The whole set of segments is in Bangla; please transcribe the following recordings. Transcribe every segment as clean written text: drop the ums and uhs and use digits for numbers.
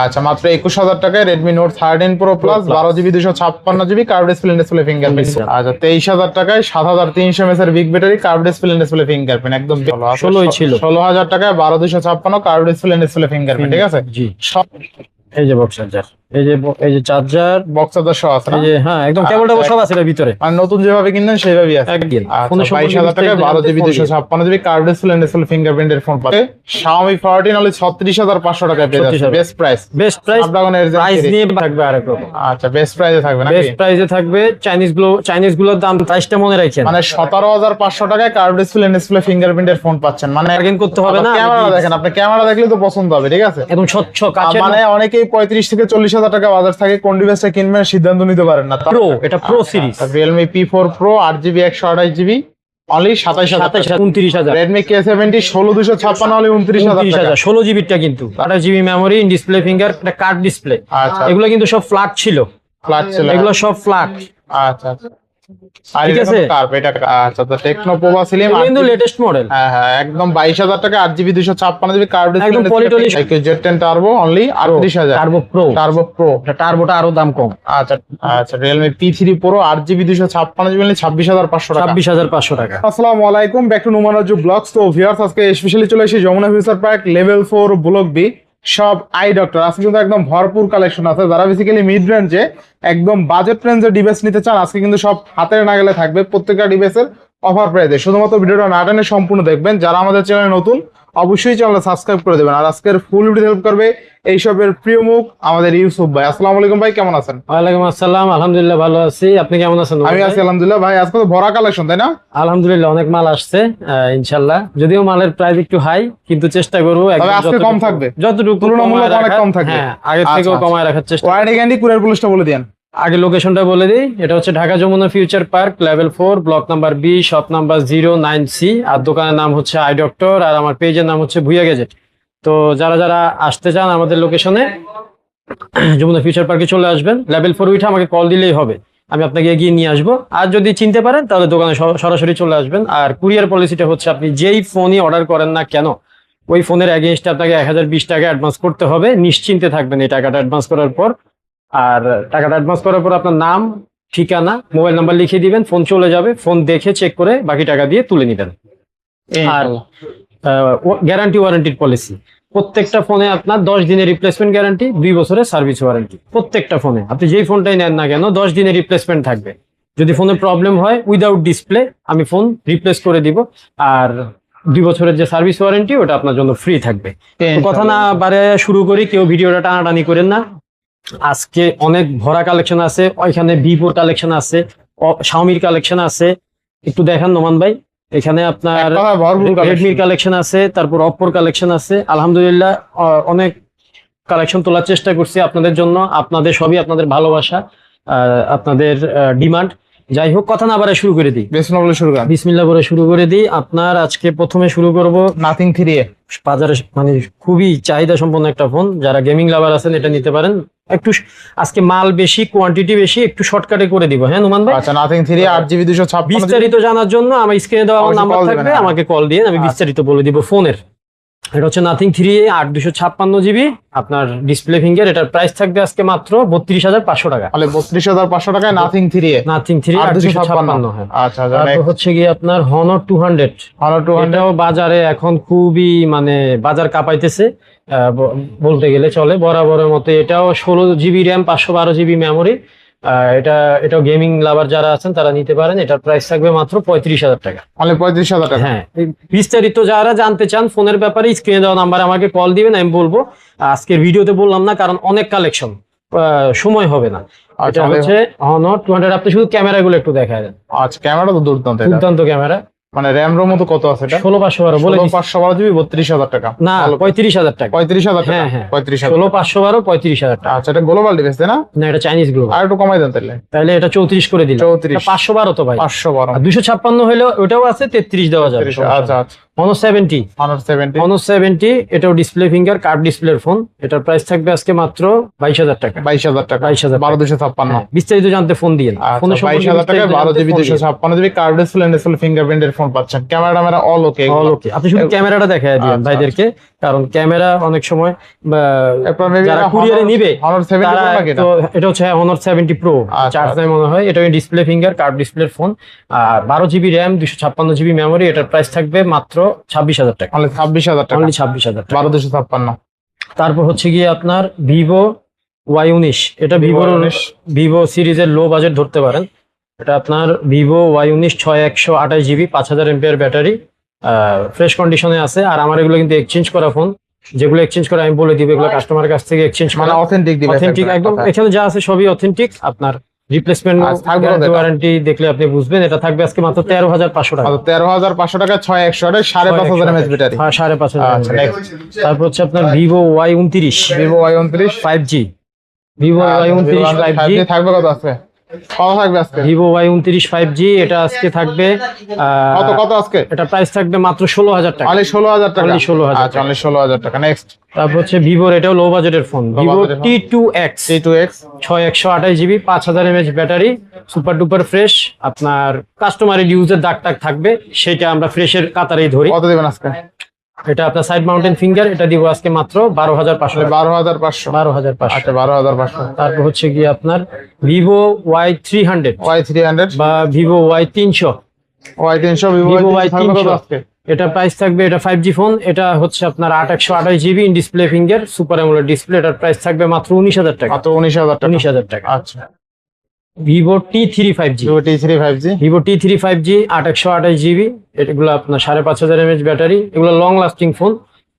আচ্ছা মাত্র 21,000 টাকায় Redmi Note 13 Pro Plus 12GB 256GB curve display fingerprint. আচ্ছা 23,000 টাকায় 7300 mAh এর big battery curve display fingerprint একদম 16 ছিল 16,000 টাকায় 12256 কার্ভ ডিসপ্লে ফিঙ্গারপ্রিন্ট। ঠিক আছে জি। সব এই যে বক্স চার্জার, এই যে চার্জার বক্স চার্জার সহ আছে না? এই যে হ্যাঁ একদম কেবল টেবল সব আছে এর ভিতরে। আর নতুন যেভাবে কিনবেন সেভাবেই আছে একদম। ফোনে 22,000 টাকায় 12GB 256GB কার্ভ ডিসপ্লে ফিঙ্গারপ্রিন্টের ফোন পাবে। Xiaomi 14 only 36,500 টাকায় পেয়ে যাচ্ছে। বেস্ট প্রাইস আপনাদের প্রাইস নিয়ে থাকবে আরেক রকম। আচ্ছা বেস্ট প্রাইসে থাকবে নাকি? বেস্ট প্রাইসে থাকবে। চাইনিজ গুলোর দাম প্রাইসটা মনে রাখেন, মানে 17,500 টাকায় কার্ভ ডিসপ্লে ফিঙ্গারপ্রিন্টের ফোন পাচ্ছেন। মানে বার্গেন করতে হবে না। ক্যামেরা দেখেন, আপনি ক্যামেরা দেখলে তো পছন্দ হবে। ঠিক আছে একদম স্বচ্ছ কাচের। মানে অনেকেই 35 থেকে 40,000 টাকা বাজার থাকে, কোন ডিভাইসটা কিনবেন সিদ্ধান্ত নিতে পারেন না। প্রো, এটা pro series Realme P4 Pro 8GB 128GB only 27,000। Redmi K70 16256 only 29,000। 16GB টা কিন্তু 28GB মেমোরি, ডিসপ্লে ফিঙ্গার, এটা কার্ভ ডিসপ্লে। আচ্ছা এগুলো কিন্তু সব ফ্ল্যাট ছিল, এগুলো সব ফ্ল্যাট। আচ্ছা আচ্ছা আর ঠিক আছে এটা আচ্ছা তো Tecno Pova Slim কিন্তু লেটেস্ট মডেল। হ্যাঁ হ্যাঁ একদম 22,000 টাকা 8GB 256GB কার্ভ ডিসপ্লে একদম politely Z10 turbo only 38,000। Turbo pro এটা টার্বোটা আরো দাম কম। আচ্ছা আচ্ছা Realme P3 Pro 8GB 256GB only 26,500 টাকা। 26,500 টাকা। আসসালামু আলাইকুম, back to Noman Raju vlogs. তো ভিউয়ার্স আজকে স্পেশালি চলে এসেছি Jamuna future park level 4 block B সব আই ডক্টর। আজকে কিন্তু একদম ভরপুর কালেকশন আছে। যারা বেসিক্যালি মিড রেঞ্জে একদম বাজেট রেঞ্জের ডিভাইস নিতে চান আজকে কিন্তু সব হাতের নাগালে থাকবে। প্রত্যেকটা ডিভাইসের অফার প্রাইসে। শুধুমাত্র ভিডিওটা না টেনে সম্পূর্ণ দেখবেন। যারা আমাদের চ্যানেলে নতুন অবশ্যই চ্যানেলটা সাবস্ক্রাইব করে দেবেন। আর আজকের ফুল ভিডিও হেল্প করবে এইসবের প্রিয় মুখ আমাদের ইউসুফ ভাই। আসসালামু আলাইকুম ভাই, কেমন আছেন? ওয়ালাইকুম আসসালাম, আলহামদুলিল্লাহ ভালো আছি। আপনি কেমন আছেন? আমি আছি আলহামদুলিল্লাহ। ভাই আজকে তো ভরা কালেকশন তাই না? আলহামদুলিল্লাহ অনেক মাল আসছে ইনশাআল্লাহ। যদিও মালের প্রাইস একটু হাই, কিন্তু চেষ্টা করব আজকে কম থাকবে, যতটুকু তুলনামূলক অনেক কম থাকবে। হ্যাঁ আগের থেকেও কমায় রাখার চেষ্টা। ওয়ারেন্টি গ্যারান্টি কুরিয়ার পুলিশটা বলে দেন। আগে লোকেশনটা বলে দিই, এটা হচ্ছে Dhaka Jamuna future park level 4 block number B shop number 09C। আর দোকানের নাম হচ্ছে আই ডক্টর, আর আমার পেজের নাম হচ্ছে ভুইয়া গ্যাজেট। তো যারা যারা আসতে চান আমাদের লোকেশনে যমুনা ফিউচার পার্কে চলে আসবেন। লেভেল 4 উঠে আমাকে কল দিলেই হবে, আমি আপনাকে এগিয়ে নিয়ে আসবো। আর যদি চিনতে পারেন তাহলে দোকানে সরাসরি চলে আসবেন। আর কুরিয়ার পলিসিটা হচ্ছে আপনি যেই ফোনই অর্ডার করেন না কেন ওই ফোনের এগেইনস্টে আপনাকে 1020 টাকা অ্যাডভান্স করতে হবে। নিশ্চিন্তে থাকবেন এই টাকাটা অ্যাডভান্স করার পর। আর টাকাটা অ্যাডভান্স করার পর আপনার নাম, ঠিকানা, মোবাইল নাম্বার লিখে দিবেন, ফোন চলে যাবে। ফোন দেখে চেক করে বাকি টাকা দিয়ে তুলে নিবেন। আর গ্যারান্টি ওয়ারেন্টির পলিসি, প্রত্যেকটা ফোনে আপনার 10 দিনের রিপ্লেসমেন্ট গ্যারান্টি, 2 বছরের সার্ভিস ওয়ারেন্টি। প্রত্যেকটা ফোনে আপনি যেই ফোনটাই নেন না কেন 10 দিনের রিপ্লেসমেন্ট থাকবে। যদি ফোনে প্রবলেম হয় উইদাউট ডিসপ্লে আমি ফোন রিপ্লেস করে দিব। আর 2 বছরের যে সার্ভিস ওয়ারেন্টি ওটা আপনার জন্য ফ্রি থাকবে। কথা না বারে শুরু করি, কেউ ভিডিওটা টানাটানি করেন না। আজকে অনেক ভরা কালেকশন আছে, ওইখানে ভিভোর কালেকশন আছে, শাওমির কালেকশন আছে। একটু দেখান নোমান ভাই। এখানে আপনার রেডমির কালেকশন আছে, তারপর অপ্পোর কালেকশন আছে। আলহামদুলিল্লাহ অনেক কালেকশন তোলার চেষ্টা করছি আপনাদের জন্য। আপনাদের সবই আপনাদের ভালোবাসা, আপনাদের ডিমান্ড। যাই হোক কথা না বারে শুরু করে দিই। বিসমিল্লাহ বলে শুরু করে দিই। আপনার আজকে প্রথমে শুরু করব নাথিং 3A। বাজারে মানে খুবই চাহিদা সম্পন্ন একটা ফোন। যারা গেমিং লাভার আছেন এটা নিতে পারেন। একটু আজকে মাল বেশি, কোয়ান্টিটি বেশি, একটু শর্টকাটে করে দিব। হ্যাঁ নোমান ভাই। আচ্ছা নাথিং 3A 8GB 256। বিস্তারিত জানার জন্য আমার স্ক্রিনে দেওয়া নাম্বার থাকবে, আমাকে কল দিয়ে আমি বিস্তারিত বলে দিব ফোনের। এটা হচ্ছে নাথিং 3A 8/256GB আপনার ডিসপ্লে ফিঙ্গার। এটার প্রাইস থাকবে আজকে মাত্র 32,500 টাকা। তাহলে 32,500 টাকায় নাথিং 3A 8/256। আচ্ছা তারপর হচ্ছে কি আপনার Honor 200। এটাও বাজারে এখন খুবই মানে বাজার কাঁপাইতেছে বলতে গেলে চলে। বরাবরের মতো এটাও 16GB র্যাম 512GB মেমোরি। এটাও গেমিং লাভার যারা আছেন তারা নিতে পারেন। এটার প্রাইস থাকবে মাত্র 35,000 টাকা। 35,000 টাকা। হ্যাঁ বিস্তারিত যারা জানতে চান ফোনের ব্যাপারে স্ক্রিনে দেওয়া নাম্বারে আমাকে কল দিবেন, আমি বলবো। আজকের ভিডিওতে বললাম না কারণ অনেক কালেকশন, সময় হবে না। এটা হচ্ছে Honor 200। আপনি শুধু ক্যামেরাগুলো একটু দেখায় দেন। আচ্ছা ক্যামেরা তো দুর্দান্ত ক্যামেরা। মানে র্যাম রোম তো কত আছে এটা? 16/512 বলে 512GB 32,000 টাকা না 35,000 টাকা। 35,000 টাকা। হ্যাঁ 35,000 16/512 35,000 টাকা। আচ্ছা এটা গ্লোবাল ডিভাইস তাই না? না এটা চাইনিজ গ্লোবাল। আর একটু কমাই দেন তাহলে এটা 34 করে দিলাম। 34 512 তো ভাই 512। 256 হলে ওটাও আছে, 33 দেওয়া যাবে। আচ্ছা আচ্ছা Honor 70 এটাও ডিসপ্লে ফিঙ্গার কার্ভ ডিসপ্লের ফোন। এটার প্রাইস থাকবে আজকে মাত্র 22,000 টাকা। 22,000 টাকা। 12,256। বিস্তারিত জানতে ফোন দিয়েন। ফোনে 22,000 টাকা 12GB 256GB কার্ভ ডিসপ্লে ফিঙ্গারপ্রিন্টের ফোন পাচ্ছেন। Camera all okay. আপনি শুধু ক্যামেরাটা দেখায় দিবেন ভাইদেরকে। কারণ ক্যামেরা অনেক সময় এরপর maybe যারা এটা কুরিয়ারে নিবে Honor 70 তারা Pro নাকি এটা? তো এটা হচ্ছে Honor 70 Pro আচ্ছা, চার্জ নাই মনে হয়। এটা ডিসপ্লে ফিঙ্গার কার্ভ ডিসপ্লের ফোন, আর 12 GB র্যাম 256 GB মেমোরি। এটার প্রাইস থাকবে মাত্র 26,000 টাকা, অনলি 26,000 টাকা, অনলি 26,000 টাকা। 12,256। তারপর হচ্ছে গিয়ে আপনার ভিভো Y19, এটা ভিভোর Y19 ভিভো সিরিজের লো বাজেট ধরতে পারেন। এটা আপনার Vivo Y19 6128 GB 5000 mAh battery, fresh কন্ডিশনে আছে। আর আমার এগুলো কিন্তু এক্সচেঞ্জ করা ফোন, যেগুলো এক্সচেঞ্জ করে আমি বলে দিব এগুলো কাস্টমারের কাছ থেকে এক্সচেঞ্জ মানে করা অথেন্টিক দিবে, অথেন্টিক একদম। এখানে যা আছে সবই অথেন্টিক। আপনার রিপ্লেসমেন্ট থাকবে কত এটা? ওয়ারেন্টি দেখলে আপনি বুঝবেন। এটা থাকবে আজকে মাত্র 13,500 টাকা, 13,500 টাকা, 6128, 5,500 mAh ব্যাটারি। হ্যাঁ 5,500 আচ্ছা, টাকা। next। তারপর হচ্ছে আপনার Vivo Y29 Vivo Y29 5G, Vivo Y29 5G, থাকবে কত আছে? কত থাকবে আজকে? ভিভো Y29 5G এটা আজকে থাকবে কত কত আজকে? এটা প্রাইস থাকবে মাত্র 16,000 টাকা, অনলি 16,000 টাকা। Only 16,000 আচ্ছা, অনলি 16,000 টাকা। নেক্সট, তারপর হচ্ছে ভিভোর এটাও লো বাজেটের ফোন, ভিভো budget এর phone. T2X T2X 6128 GB 5000 mAh battery, super duper fresh. আপনার কাস্টমারের ইউজের দাগ টাগ থাকবে, সেটা আমরা ফ্রেশের কাতারেই ধরি। কত দিবেন আজকে? এটা আপনার সাইড মাউন্টেন ফিঙ্গার, এটা দিব আজকে মাত্র 12,500 টাকা, 12,500। 12,500। আচ্ছা, 12,500। তারপর হচ্ছে গিয়ে আপনার ভিভো Y300 Y300 বা Vivo Y300, Y300 Vivo Vivo Y300 থাকবে কত Y300 আজকে? এটা প্রাইস থাকবে, এটা 5G ফোন। এটা হচ্ছে আপনার 8128 GB in display finger super AMOLED display. এটার প্রাইস থাকবে মাত্র 19,000 টাকা, মাত্র 19,000 টাকা। 19,000 টাকা। আচ্ছা, Vivo T3 5G, Vivo T3 5G Vivo T3 5G 8128 GB, এগুলো আপনার 5,500 mAh ব্যাটারি। এগুলো লং লাস্টিং ফোন।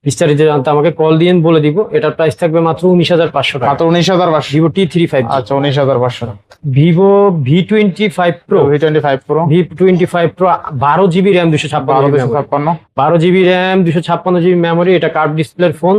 বিস্তারিত জানতে আমাকে কল দিয়ে বলে দিব। এটার প্রাইস থাকবে মাত্র 19,500 টাকা, মাত্র 19,500। Vivo T3 5G। আচ্ছা, 19,500। Vivo V25 Pro, V25 Pro V25 Pro 12 GB RAM 256 GB, 12,256। 12 GB RAM 256 GB memory. এটা কার্ভ ডিসপ্লের ফোন,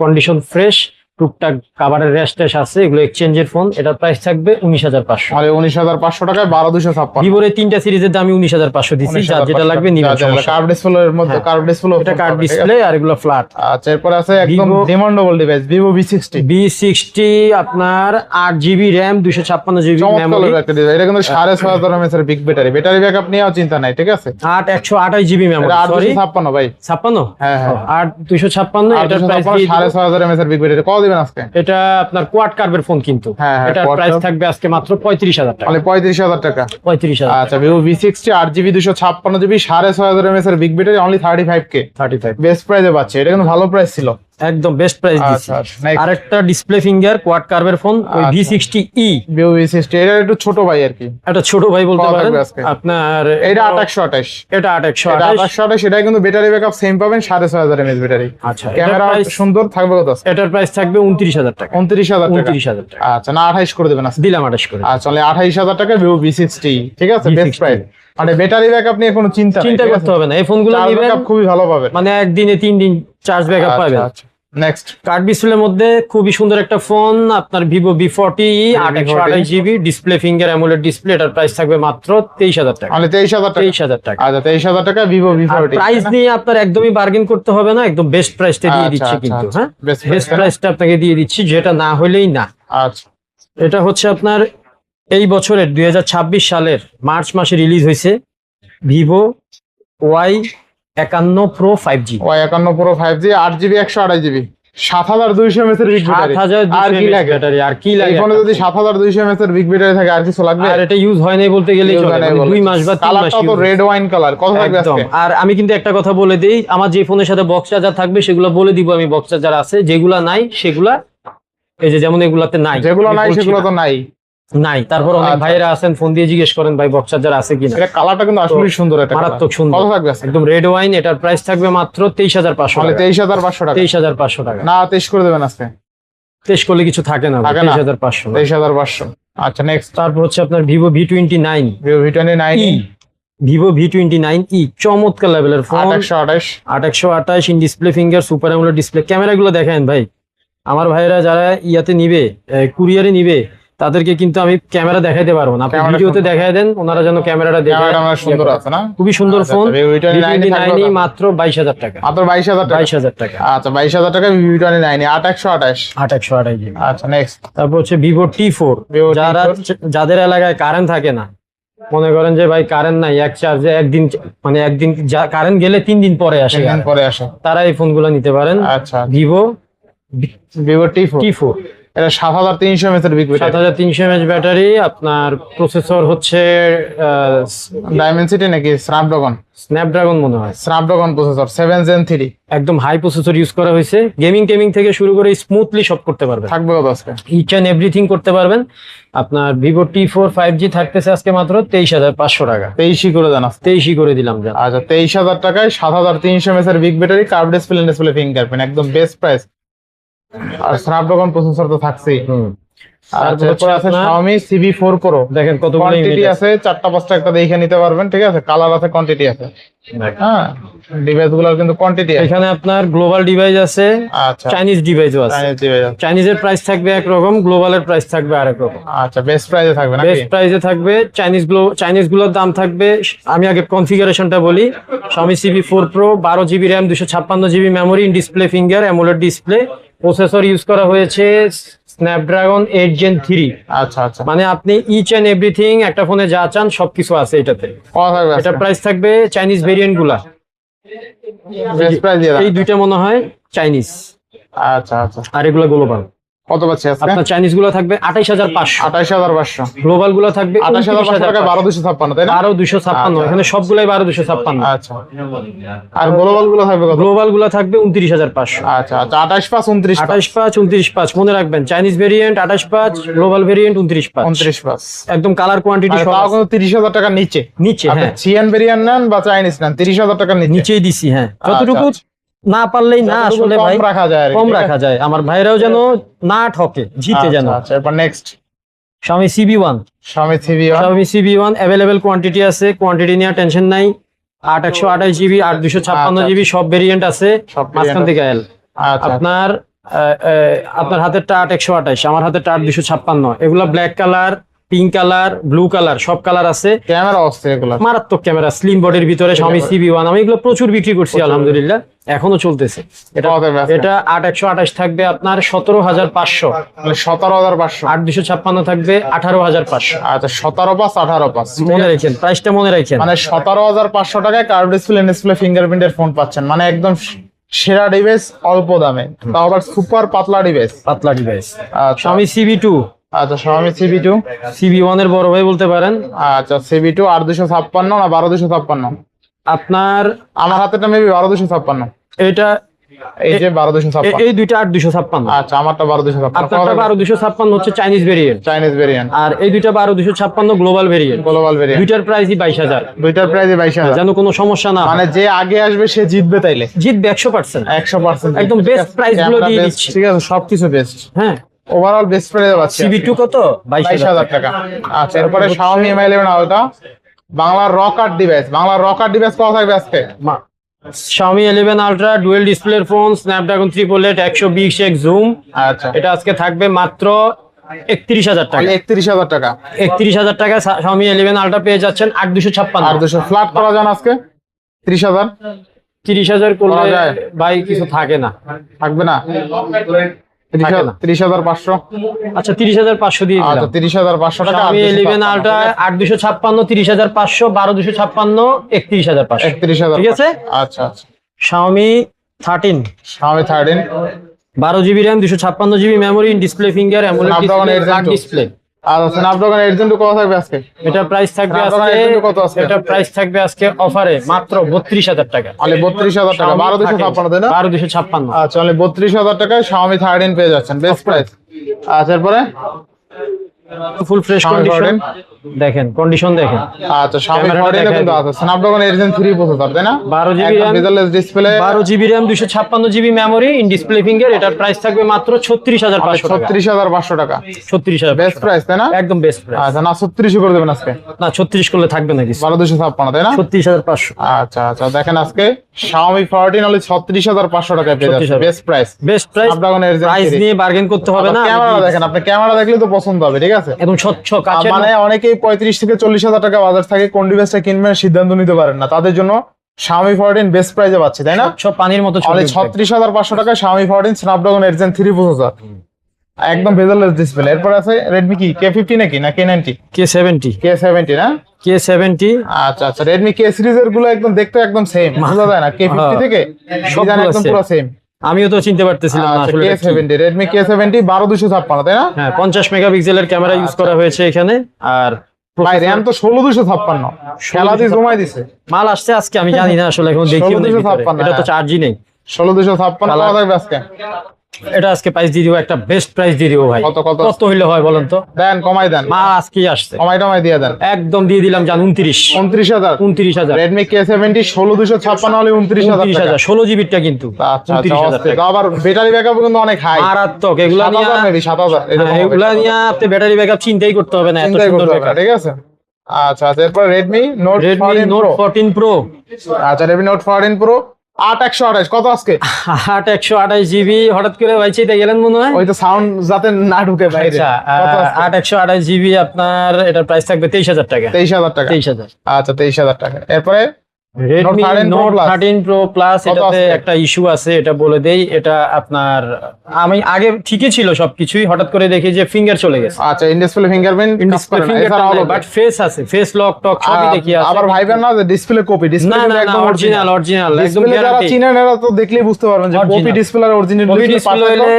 কন্ডিশন ফ্রেশ, টুকটাক কাভারের রেস্ট টেস আছে, এগুলো এক্সচেঞ্জের ফোন। এটার প্রাইস থাকবে 19,500। মানে 19,500 টাকায় 12,256। ভিভোর এই তিনটা সিরিজের দামই 19,500 দিচ্ছি, যার যেটা লাগবে নিবেন, সমস্যা নেই। কার্ভ ডিসপ্লের মধ্যে, হ্যাঁ। কার্ভ ডিসপ্লে, এটা কার্ভ ডিসপ্লে আর এগুলো ফ্ল্যাট। আচ্ছা, এরপর আছে একদম Vivo- demandable device Vivo V60। V60 আপনার 8 GB র্যাম 256 GB চমৎকার মেমোরি, একটা ডিভাইস। এটা কিন্তু 6,500 mAh এর বিগ ব্যাটারি। ব্যাটারি ব্যাকআপ নিয়েও চিন্তা নাই, ঠিক আছে? 128 GB মেমোরি, এটা সরি 8,256 ভাই। 56, হ্যাঁ, হ্যাঁ। 8,256। এটার প্রাইস 6,500 mAh এর বিগ ব্যাটারি। কত দিবেন আজকে? এটা আপনার কোয়াড কার্ভের ফোন কিন্তু। হ্যাঁ, হ্যাঁ, এটার quad প্রাইস curve। থাকবে আজকে মাত্র 35,000 টাকা, মানে 35,000 টাকা। 35,000, আচ্ছা, Vivo V60 8GB 256GB 6,500 mAh এর big battery, only 35K। 35, best প্রাইসে পাচ্ছে। এটা কিন্তু ভালো প্রাইস ছিল। একদম বেস্ট প্রাইস দিচ্ছি। আচ্ছা, আচ্ছা, next। আরেকটা ডিসপ্লে ফিঙ্গার কোয়াড কার্ভের ফোন, ওই আচ্ছা। V60E, Vivo V60 এটা একটু ছোট ভাই আর কি। এটা ছোট ভাই বলতে কত পারেন থাকবে আজকে? আপনার। এটা 2828। এটা এটা 828। 2828। এটা কিন্তু ব্যাটারি ব্যাকআপ সেম পাবেন, 6,500 mAh ব্যাটারি। আচ্ছা, ক্যামেরা সুন্দর থাকবে কত আজকে? এটার প্রাইস থাকবে 29,000 টাকা, 29,000 টাকা। 29,000 টাকা। আচ্ছা, না 28 করে দেবেন আজকে? দিলাম 28 করে। আচ্ছা, তাহলে 28,000 টাকা Vivo V60, ঠিক আছে? Best V60 price. মানে ব্যাটারি ব্যাকআপ নিয়ে কোনো চিন্তা চিন্তা করতে হবে না, এই ফোনগুলো চার্জ নিবেন ব্যাকআপ খুবই ভালো পাবেন। মানে একদিনে 3 দিন চার্জ ব্যাকআপ পাবেন। আচ্ছা, নেক্সট। কার্ড ডিসপ্লের মধ্যে খুবই সুন্দর একটা ফোন, আপনার Vivo V40 828 GB display finger AMOLED display. এটার প্রাইস থাকবে মাত্র 23,000 টাকা, মানে 23,000 টাকা। 23,000 টাকা। আচ্ছা, 23,000 টাকা Vivo V40। প্রাইস নিয়ে আপনার একদমই বার্গেন করতে হবে না, একদম বেস্ট প্রাইসটা দিয়ে আচ্ছা, দিচ্ছি আচ্ছা, কিন্তু। আচ্ছা। হ্যাঁ, Best price, বেস্ট তাই না? প্রাইসটা আপনাকে দিয়ে দিচ্ছি, যেটা না হলেই না। আচ্ছা, এটা হচ্ছে আপনার এই বছরের 2026 সালের মার্চ মাসে রিলিজ হয়েছে Vivo Y51 Pro 5G। Y51 Pro 5G 8GB 128GB 7,200 mAh এর বিগ ব্যাটারি। আর কি লাগে? ব্যাটারি আর কি এই লাগে? ফোনে যদি 7,200 mAh এর বিগ ব্যাটারি থাকে আর কিছু লাগবে? আর এটা ইউজ হয় নাই বলতে গেলেই চলে, মানে 2 মাস বা 3 মাস কালারটা তো use রেড ওয়াইন কালার। কত থাকবে একদম। আজকে? আর আমি কিন্তু একটা কথা বলে দেই, আমার যে ফোনের সাথে বক্স চার্জার থাকবে সেগুলো বলে দিব আমি। বক্স চার্জার আছে, যেগুলা নাই সেগুলা এই যে যেমন এগুলাতে নাই, যেগুলো আমি নাই বলছি সেগুলো না। তো নাই। নাই, তারপর অনেক আচ্ছা। ভাইরা আছেন ফোন দিয়ে জিজ্ঞেস করেন ভাই বক্স চার্জার আছে কিনা। এটা কালারটা কিন্তু আসলেই সুন্দর, একটা মারাত্মক colour। সুন্দর। কত থাকবে আজকে? একদম রেড ওয়াইন। এটার প্রাইস থাকবে মাত্র 23,500 মানে টাকা, 23,500 টাকা। 23,500 টাকা। না 23 করে দেবেন আজকে? টেস্ট করলে কিছু থাকে না, থাকে না? 23,500। 23,500। আচ্ছা, নেক্সট। তারপর হচ্ছে আপনার Vivo V29 Vivo V29 E, Vivo V29E চমৎকার লেভেলের phone, 828। 828 in display finger super AMOLED display. ক্যামেরাগুলো দেখেন ভাই, আমার ভাইরা যারা ইয়াতে নিবে, কুরিয়ারে নিবে, তাদেরকে কিন্তু আমি ক্যামেরা দেখাইতে পারবো না। আপনি ক্যামেরা ভিডিওতে সুন্দর। দেখাই দেন, ওনারা যেন ক্যামেরাটা দেখে। ক্যামেরাটা আমার সুন্দর আছে না? খুবই সুন্দর আচ্ছা, ফোন। Vivo V29 V29 মাত্র 22,000 টাকা, মাত্র 22,000 টাকা। 22,000 টাকা। আচ্ছা, 22,000 টাকা Vivo V29 828। 828 GB। আচ্ছা, নেক্সট। তারপর হচ্ছে ভিভো T4, Vivo যারা T4 যাদের এলাকায় কারেন্ট থাকে না, মনে করেন যে ভাই কারেন্ট নাই, এক চার্জে একদিন, মানে একদিন কারেন্ট গেলে 3 দিন পরে আসে, 3 দিন পরে আসে, তারা এই ফোনগুলো নিতে পারেন। আচ্ছা, ভিভো T4 এটা 7300 mAh এর বিগ ব্যাটারি, 7300 mAh ব্যাটারি। আপনার প্রসেসর হচ্ছে ডাইমেনসিটি নাকি স্ন্যাপড্রাগন মনে হয়, স্ন্যাপড্রাগন প্রসেসর 7 Gen 3 একদম হাই প্রসেসর ইউজ করা হয়েছে। গেমিং থেকে শুরু করে স্মুথলি সব করতে পারবেন, থাকবে কত আজকে? ইচ অ্যান্ড এভরিথিং করতে পারবেন। আপনার ভিভো T4 5G থাকতেছে আজকে মাত্র 23500 টাকা। 23 করে দেন আজকে। 23 করে দিলাম জান। আচ্ছা, 23000 টাকায় 7300 mAh এর big battery, curve display fingerprint, একদম বেস্ট প্রাইস। আর স্ন্যাপড্রাগন প্রসেসর তো থাকছেই। তারপর আছে Xiaomi CB4 Pro, দেখেন কতগুলো কোয়ান্টিটি আছে 4টা 5টা, একটা দেখে নিতে পারবেন, ঠিক আছে? কালার আছে, কোয়ান্টিটি আছে, হ্যাঁ, ডিভাইস গুলোর কিন্তু কোয়ান্টিটি আছে। এখানে আপনার গ্লোবাল ডিভাইস আছে, আচ্ছা, চাইনিজ ডিভাইসও আছে। চাইনিজ ডিভাইস আছে। চাইনিজের প্রাইস থাকবে একরকম, গ্লোবালের প্রাইস থাকবে আরেক রকম। আচ্ছা, বেস্ট প্রাইসে থাকবে নাকি? বেস্ট প্রাইসে থাকবে। চাইনিজ গুলোর দাম থাকবে, আমি আগে কনফিগারেশনটা বলি। Xiaomi CB4 Pro 12GB RAM 256GB memory, in display finger, AMOLED display, processor use করা হয়েছে স্ন্যাপড্রাগন 8 Gen 3। আচ্ছা আচ্ছা, মানে আপনি ইচ এন্ড এভরিথিং একটা ফোনে যা চান সবকিছু আছে এটাতে। কত থাকবে এটা আজকে? প্রাইস থাকবে চাইনিজ ভেরিয়েন্ট গুলা, বেস্ট প্রাইস দিয়ে দাও। এই দুইটা মনে হয় চাইনিজ, আচ্ছা আচ্ছা, আর এগুলো গ্লোবাল। কত পাচ্ছি আজকে? আপনার চাইনিজ গুলো থাকবে 28500, 28500, গ্লোবাল গুলো থাকবে 28500 টাকা, 29256, 12256, তাই না? 12256। এখানে সবগুলাই 12256। আচ্ছা, আর গ্লোবাল গুলো থাকবে কত? গ্লোবাল গুলো থাকবে 29500। আচ্ছা আচ্ছা, 285 29 285 295 মনে রাখবেন। Chinese variant 285, global variant 295। 29 একদম কালার কোয়ান্টিটি সব তাও কিন্তু 30000 টাকার নিচে। নিচে, আপনি হ্যাঁ চিয়ান ভেরিয়েন্ট নেন বা চাইনিজ নেন, 30000 টাকার নিচে। নিচেই দিছি, হ্যাঁ। আচ্ছা, যতটুকু না পারলেই না, যতটুকু আসলে কম ভাই রাখা যায় আর কি, কম ঠিক আছে? রাখা যায়, আমার ভাইরাও যেন না ঠকে, জিতে যেন। আচ্ছা, এরপর next Xiaomi CB1, Xiaomi CB1, Xiaomi CB1 available quantity আছে, কোয়ান্টিটি নিয়ে টেনশন নাই। 8 128GB, 8 256GB সব ভেরিয়েন্ট আছে। সব variant মাঝখান থেকে এল আচ্ছা, আপনার হাতেরটা 8 128, আমার হাতেরটা 8 256। এগুলা black colour, pink colour, blue colour, সব কালার আছে। ক্যামেরা অস্থির এগুলো। মারাত্মক ক্যামেরা, স্লিম বডির ভিতরে Xiaomi CB1। আমি এগুলো প্রচুর বিক্রি করছি আলহামদুলিল্লাহ, এখনো চলতেছে। এটা কত থাকবে আজকে? এটা 8 128 থাকবে আপনার 17500, মানে 17500। 8 256 থাকবে 18500। আচ্ছা, 17 পাস 18 পাস, মনে রাখেন, প্রাইসটা মনে রাখেন। মানে 17500 টাকায় কার্ভ ডিসপ্লে ফিঙ্গারপ্রিন্টের ফোন পাচ্ছেন, মানে একদম সেরা ডিভাইস অল্প দামে, তাও আবার সুপার পাতলা ডিভাইস। পাতলা ডিভাইস। আচ্ছা, Xiaomi CB2, আচ্ছা, Xiaomi CB2, CB1 এর বড় ভাই বলতে পারেন। আচ্ছা, CB2 8256 না 12256? আপনার আমার হাতেটা মেবি 12256। এটা এই যে 12256। এই দুইটা 8 256। আচ্ছা, আমারটা 12256। আপনারটা 12 256 হচ্ছে চাইনিজ ভেরিয়েন্ট, চাইনিজ ভেরিয়েন্ট, আর এই দুইটা 12 256 গ্লোবাল ভেরিয়েন্ট। গ্লোবাল ভেরিয়েন্ট, দুইটার প্রাইসই 22000। দুইটার প্রাইস 22000। যেন কোনো সমস্যা না হয়। মানে যে আগে আসবে সে জিতবে তাইলে? জিতবে 100%। 100%। একদম best price গুলো দিয়ে দিচ্ছি। ঠিক আছে, সবকিছু বেস্ট, হ্যাঁ। ওভারঅল বেস্ট প্রাইসে পাচ্ছি। CB2 কত? 22000 টাকা। আচ্ছা, এরপরে Xiaomi Mi 11 Ultra, বাংলার রকার ডিভাইস। বাংলার রকার ডিভাইস কত থাকবে আজকে? Xiaomi 11 Ultra ডুয়েল ডিসপ্লের ফোন, স্ন্যাপড্রাগন 888, 120x জুম। আচ্ছা, এটা আজকে থাকবে মাত্র 31000 টাকা। 31000 টাকা। 31000 টাকা Xiaomi 11 Ultra পেয়ে যাচ্ছেন 8 256। আর 200 ফ্ল্যাট করা যান আজকে 30000? 30000 করলে করা যায়? ভাই কিছু থাকে না, থাকবে না? থাকে না। 30500। আচ্ছা 30500 দিয়ে দিলাম। আচ্ছা, 30500 টাকা। Xiaomi 11 Ultra 8 256, 30500, 12 256, 31500। 31000। ঠিক আছে। আচ্ছা আচ্ছা, Xiaomi 13, Xiaomi 13, 12GB RAM 256GB memory, display finger, AMOLED Snapdragon display, 8 Gen 2 display. আর Snapdragon 8 Gen 2 কত থাকবে আজকে? এটা প্রাইস থাকবে Snapdragon আজকে, 8 Gen 2 কত আজকে? এটা প্রাইস থাকবে আজকে অফারে মাত্র 32000 টাকা। অনলি 32000 টাকা। 12256, তাই না? 12256। আচ্ছা, অনলি 32000 টাকায় Xiaomi 13 পেয়ে যাচ্ছেন, বেস্ট প্রাইস। আচ্ছা, এরপরে ফুল ফ্রেশ Xiaomi কন্ডিশন 14, দেখেন, কন্ডিশন দেখেন। আচ্ছা, Xiaomi ক্যামেরাটা 14 দেখাই কিন্তু দিই। আছে Snapdragon 8 Gen 3 প্রসেসর, তাই না? 12GB RAM, বেজেলেস display, 12GB RAM 256GB memory, in display finger. এটার প্রাইস থাকবে মাত্র 36500 টাকা। 36500 টাকা। 36000 বেস্ট প্রাইস, তাই না? একদম বেস্ট প্রাইস। আচ্ছা, না 36 করে দেবেন আজকে? না 36 করলে থাকবে না কিছু। 12256, তাই না? 36500। আচ্ছা আচ্ছা, দেখেন আজকে Xiaomi 14 অনলি 36500 টাকায় পেয়ে যাচ্ছে, 36,000 best price. Best price. Snapdragon 8 Gen price 3। নিয়ে বার্গেন করতে হবে না। ক্যামেরা দেখেন, আপনি ক্যামেরা দেখলে তো পছন্দ হবে, ঠিক আছে? একদম স্বচ্ছ কাচের মানে অনেকেই 35 থেকে 40000 টাকা বাজার থাকে, কোন ডিভাইসটা কিনবেন সিদ্ধান্ত নিতে পারেন না, তাদের জন্য Xiaomi 14 বেস্ট প্রাইসে পাচ্ছে, তাই না? স্বচ্ছ পানির মতো ছবি অনলি উঠবে। 36500 টাকায় Xiaomi 14 Snapdragon 8 Gen 3 প্রসেসর, একদম বেজেলেস ডিসপ্লে। এরপর আছে Redmi কি K50 নাকি না K90? K70, K70 না? K70 আচ্ছা আচ্ছা, রেডমি কে সিরিজের গুলো একদম দেখতে একদম সেম, বোঝা যায় না K50 থেকে সবগুলো ডিজাইন একদম same। পুরো সেম। আমিও তো চিনতে পারতেছিলাম না আসলে এটা কি। K70, রেডমি K70 12256, তাই না? হ্যাঁ 50 মেগাপিক্সেলের ক্যামেরা ইউজ করা হয়েছে এখানে। আর ভাই র্যাম তো 16256, খেলা দিয়ে জমাই দিছে। মাল আসছে আজকে, আমি জানি না আসলে, এখন দেখিও নাই ভিতরে। 16256, এটা তো চার্জই নেই। 16256 কত থাকবে আজকে? এটা আজকে প্রাইস দিয়ে দিব, একটা বেস্ট প্রাইস দিয়ে দিব ভাই। কত কত কত হইলে হয় বলেন তো? দেন, কমাই দেন, মাল আজকেই আসছে, কমাই টমাই দিয়ে দেন। একদম দিয়ে দিলাম জান 29000, 29,000। রেডমি K70 16256 হলে 29000 টাকা। 16 জিবিটা কিন্তু আচ্ছা 29,000 আচ্ছা, টাকা। আবার ব্যাটারি ব্যাকআপ কিন্তু অনেক হাই, মারাত্মক। এগুলা নিয়ে 7000 মেবি 7000, এগুলা নিয়ে আপনি ব্যাটারি ব্যাকআপ চিন্তাই করতে হবে না, এত চিন্তাই সুন্দর করতে হবে না, ব্যাকআপ। ঠিক আছে। আচ্ছা আচ্ছা, এরপর Redmi note Redmi 14 Note Pro। 14 Pro আচ্ছা, রেডমি নোট 14 প্রো 8128 কত আজকে? 8 জিবি। হঠাৎ করে ভাই চাইতে গেলেন মনে হয়। ওই তো সাউন্ড যাতে না ঢুকে বাইরে। আচ্ছা, কত আজকে? 8 জিবি আপনার, এটার প্রাইস থাকবে 23,000 টাকা। 23000 টাকা। 23,000। আচ্ছা 23000 টাকা। এরপরে Redmi Note 13 Pro Note Plus। 13 Pro Plus, কত এটাতে আছে? একটা ইস্যু আছে, এটা বলে দেই। এটা আপনার, আমি আগে ঠিকই ছিল সবকিছুই, হঠাৎ করে দেখি যে ফিঙ্গার চলে গেছে। আচ্ছা, in display fingerprint display finger, but face আছে, ফেস লক টক সবই দেখি আছে। আবার ভাইবেন না যে ডিসপ্লে কপি, ডিসপ্লে না না না, অরিজিনাল অরিজিনাল একদম ডিসপ্লে যারা গ্যারান্টি। চিনেন এরা তো দেখলেই বুঝতে পারবেন যে কপি Original। ডিসপ্লে আর অরিজিনাল কপি ডিসপ্লে ডিসপ্লে হলে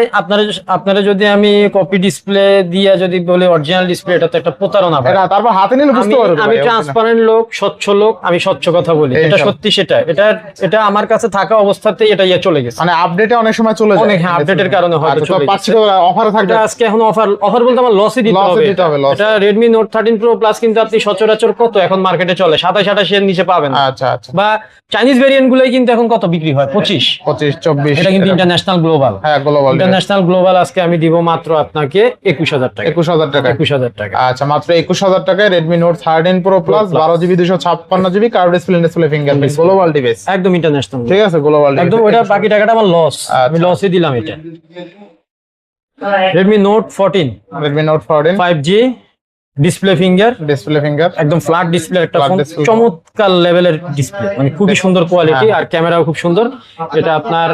আপনারা যদি আমি কপি ডিসপ্লে দিয়া যদি বলি অরিজিনাল ডিসপ্লে, এটা তো একটা প্রতারণা ভাই। এটা তারপর হাতে নিলে বুঝতে পারবেন। আমি ট্রান্সপারেন্ট লোক, স্বচ্ছ লোক, আমি স্বচ্ছ কথা বলি, এটা এইসব। সত্যি সেটা। এটা আমার কাছে থাকা অবস্থাতেই এটা ইয়ে চলে গেছে। মানে আপডেটে অনেক সময় চলে যায়। অনেক, হ্যাঁ, আপডেটের কারণে হয়তো আচ্ছা, চলে তো পাচ্ছি গেছে। তো অফারে থাকবে। এটা আজকে এখন অফার বলতে আমার লসই দিতে Loss-ই হবে। দিতে হবে, loss। এটা Redmi Note 13 Pro Plus কিন্তু আপনি সচরাচর কত এখন মার্কেটে চলে 27-28 এর নিচে পাবেন না। আচ্ছা আচ্ছা, বা চাইনিজ ভেরিয়েন্ট গুলোই কিন্তু এখন কত বিক্রি হয়? 25 25 24 এটা কিন্তু ইন্টারন্যাশনাল গ্লোবাল। হ্যাঁ, গ্লোবাল ইন্টারন্যাশনাল গ্লোবাল আজকে আমি দিব মাত্র আপনাকে 21,000 টাকা। 21000 টাকা। 21,000 টাকা। আচ্ছা, মাত্র 21000 টাকায় Redmi note 13 pro plus 12GB 256GB curve display fingerprint global device. একদম ইন্টারন্যাশনাল, ঠিক আছে, গ্লোবাল একদম। ওটা বাকি টাকাটা আমার লস, আমি আচ্ছা। লসই দিলাম এটা। Redmi Note 14 Redmi note 14 5G display finger, display finger, একদম ফ্ল্যাট ডিসপ্লে একটা Flat ফোন, display। চমৎকার লেভেলের ডিসপ্লে, মানে খুবই সুন্দর কোয়ালিটি, আর ক্যামেরাও খুব সুন্দর। এটা আপনার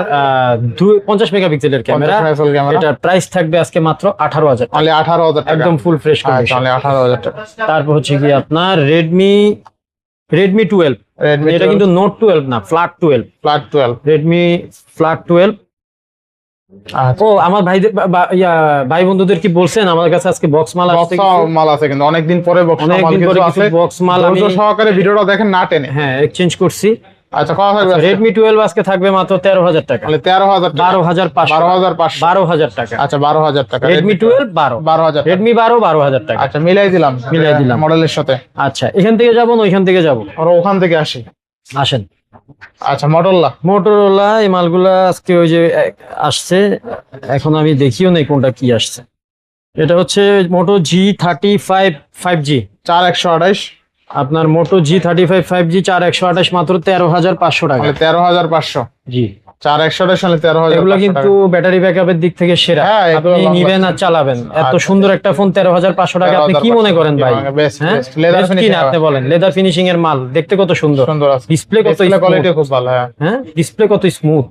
50 মেগাপিক্সেলের ক্যামেরা। 50 megapixel camera. এটার প্রাইস থাকবে আজকে মাত্র 18,000 টাকা, অনলি 18000 টাকা। একদম ফুল ফ্রেশ আচ্ছা, কন্ডিশন। অনলি 18000 টাকা। তারপর হচ্ছে কি আপনার Redmi 12, রেডমি এটা কিন্তু Note 12 না, ফ্ল্যাট 12, ফ্ল্যাট 12। Redmi flat 12। আচ্ছা, ও আমার ভাই বন্ধুদের কি বলছেন, আমার কাছে আজকে বক্স মাল আসছে বক্স মাল আছে কিন্তু অনেকদিন পরে বক্স মাল অনেকদিন কিছু পরে আছে। কিছু বক্স মাল আমি ধৈর্য সহকারে ভিডিওটা দেখেন না টেনে। হ্যাঁ এক্সচেঞ্জ করছি। আচ্ছা, কত থাকবে আজকে? Redmi 12 আজকে থাকবে মাত্র 13,000 টাকা, অনলি 13000 টাকা। 12,500, 12500। 12,000 টাকা। আচ্ছা, 12000 টাকা। Redmi 12 12, 12000 টাকা। Redmi 12,000 টাকা। আচ্ছা, মিলাই দিলাম, মিলাই দিলাম। মডেলের সাথে। আচ্ছা, এখান থেকে যাবো না ওইখান থেকে যাবো? আমরা ওখান থেকে আসি। আসেন। আচ্ছা, মডেললা মোটরোলা এই মালগুলা আজকে ওই যে আসছে, এখন আমি দেখিও নেই কোনটা কি আসছে। এটা হচ্ছে মোটো G35 5G, 4128, আপনার মোটো G35 5G 4128 মাত্র 13,500 টাকা। 13500। জি, 4128 সালে 13000। এগুলো কিন্তু ব্যাটারি ব্যাকআপের দিক থেকে সেরা। হ্যাঁ, এগুলো আপনি long নিবেন আর চালাবেন। এত আচ্ছা। সুন্দর একটা ফোন 13,500 টাকা, আপনি কি মনে করেন ভাই? Best, হ্যাঁ, best. Leather Best finishing কিনা আপনি বলেন? লেদার ফিনিশিং এর মাল, দেখতে কত সুন্দর, সুন্দর আছে। ডিসপ্লে কত কোয়ালিটি স্মুথ, খুব ভালো। হ্যাঁ, হ্যাঁ ডিসপ্লে কত স্মুথ,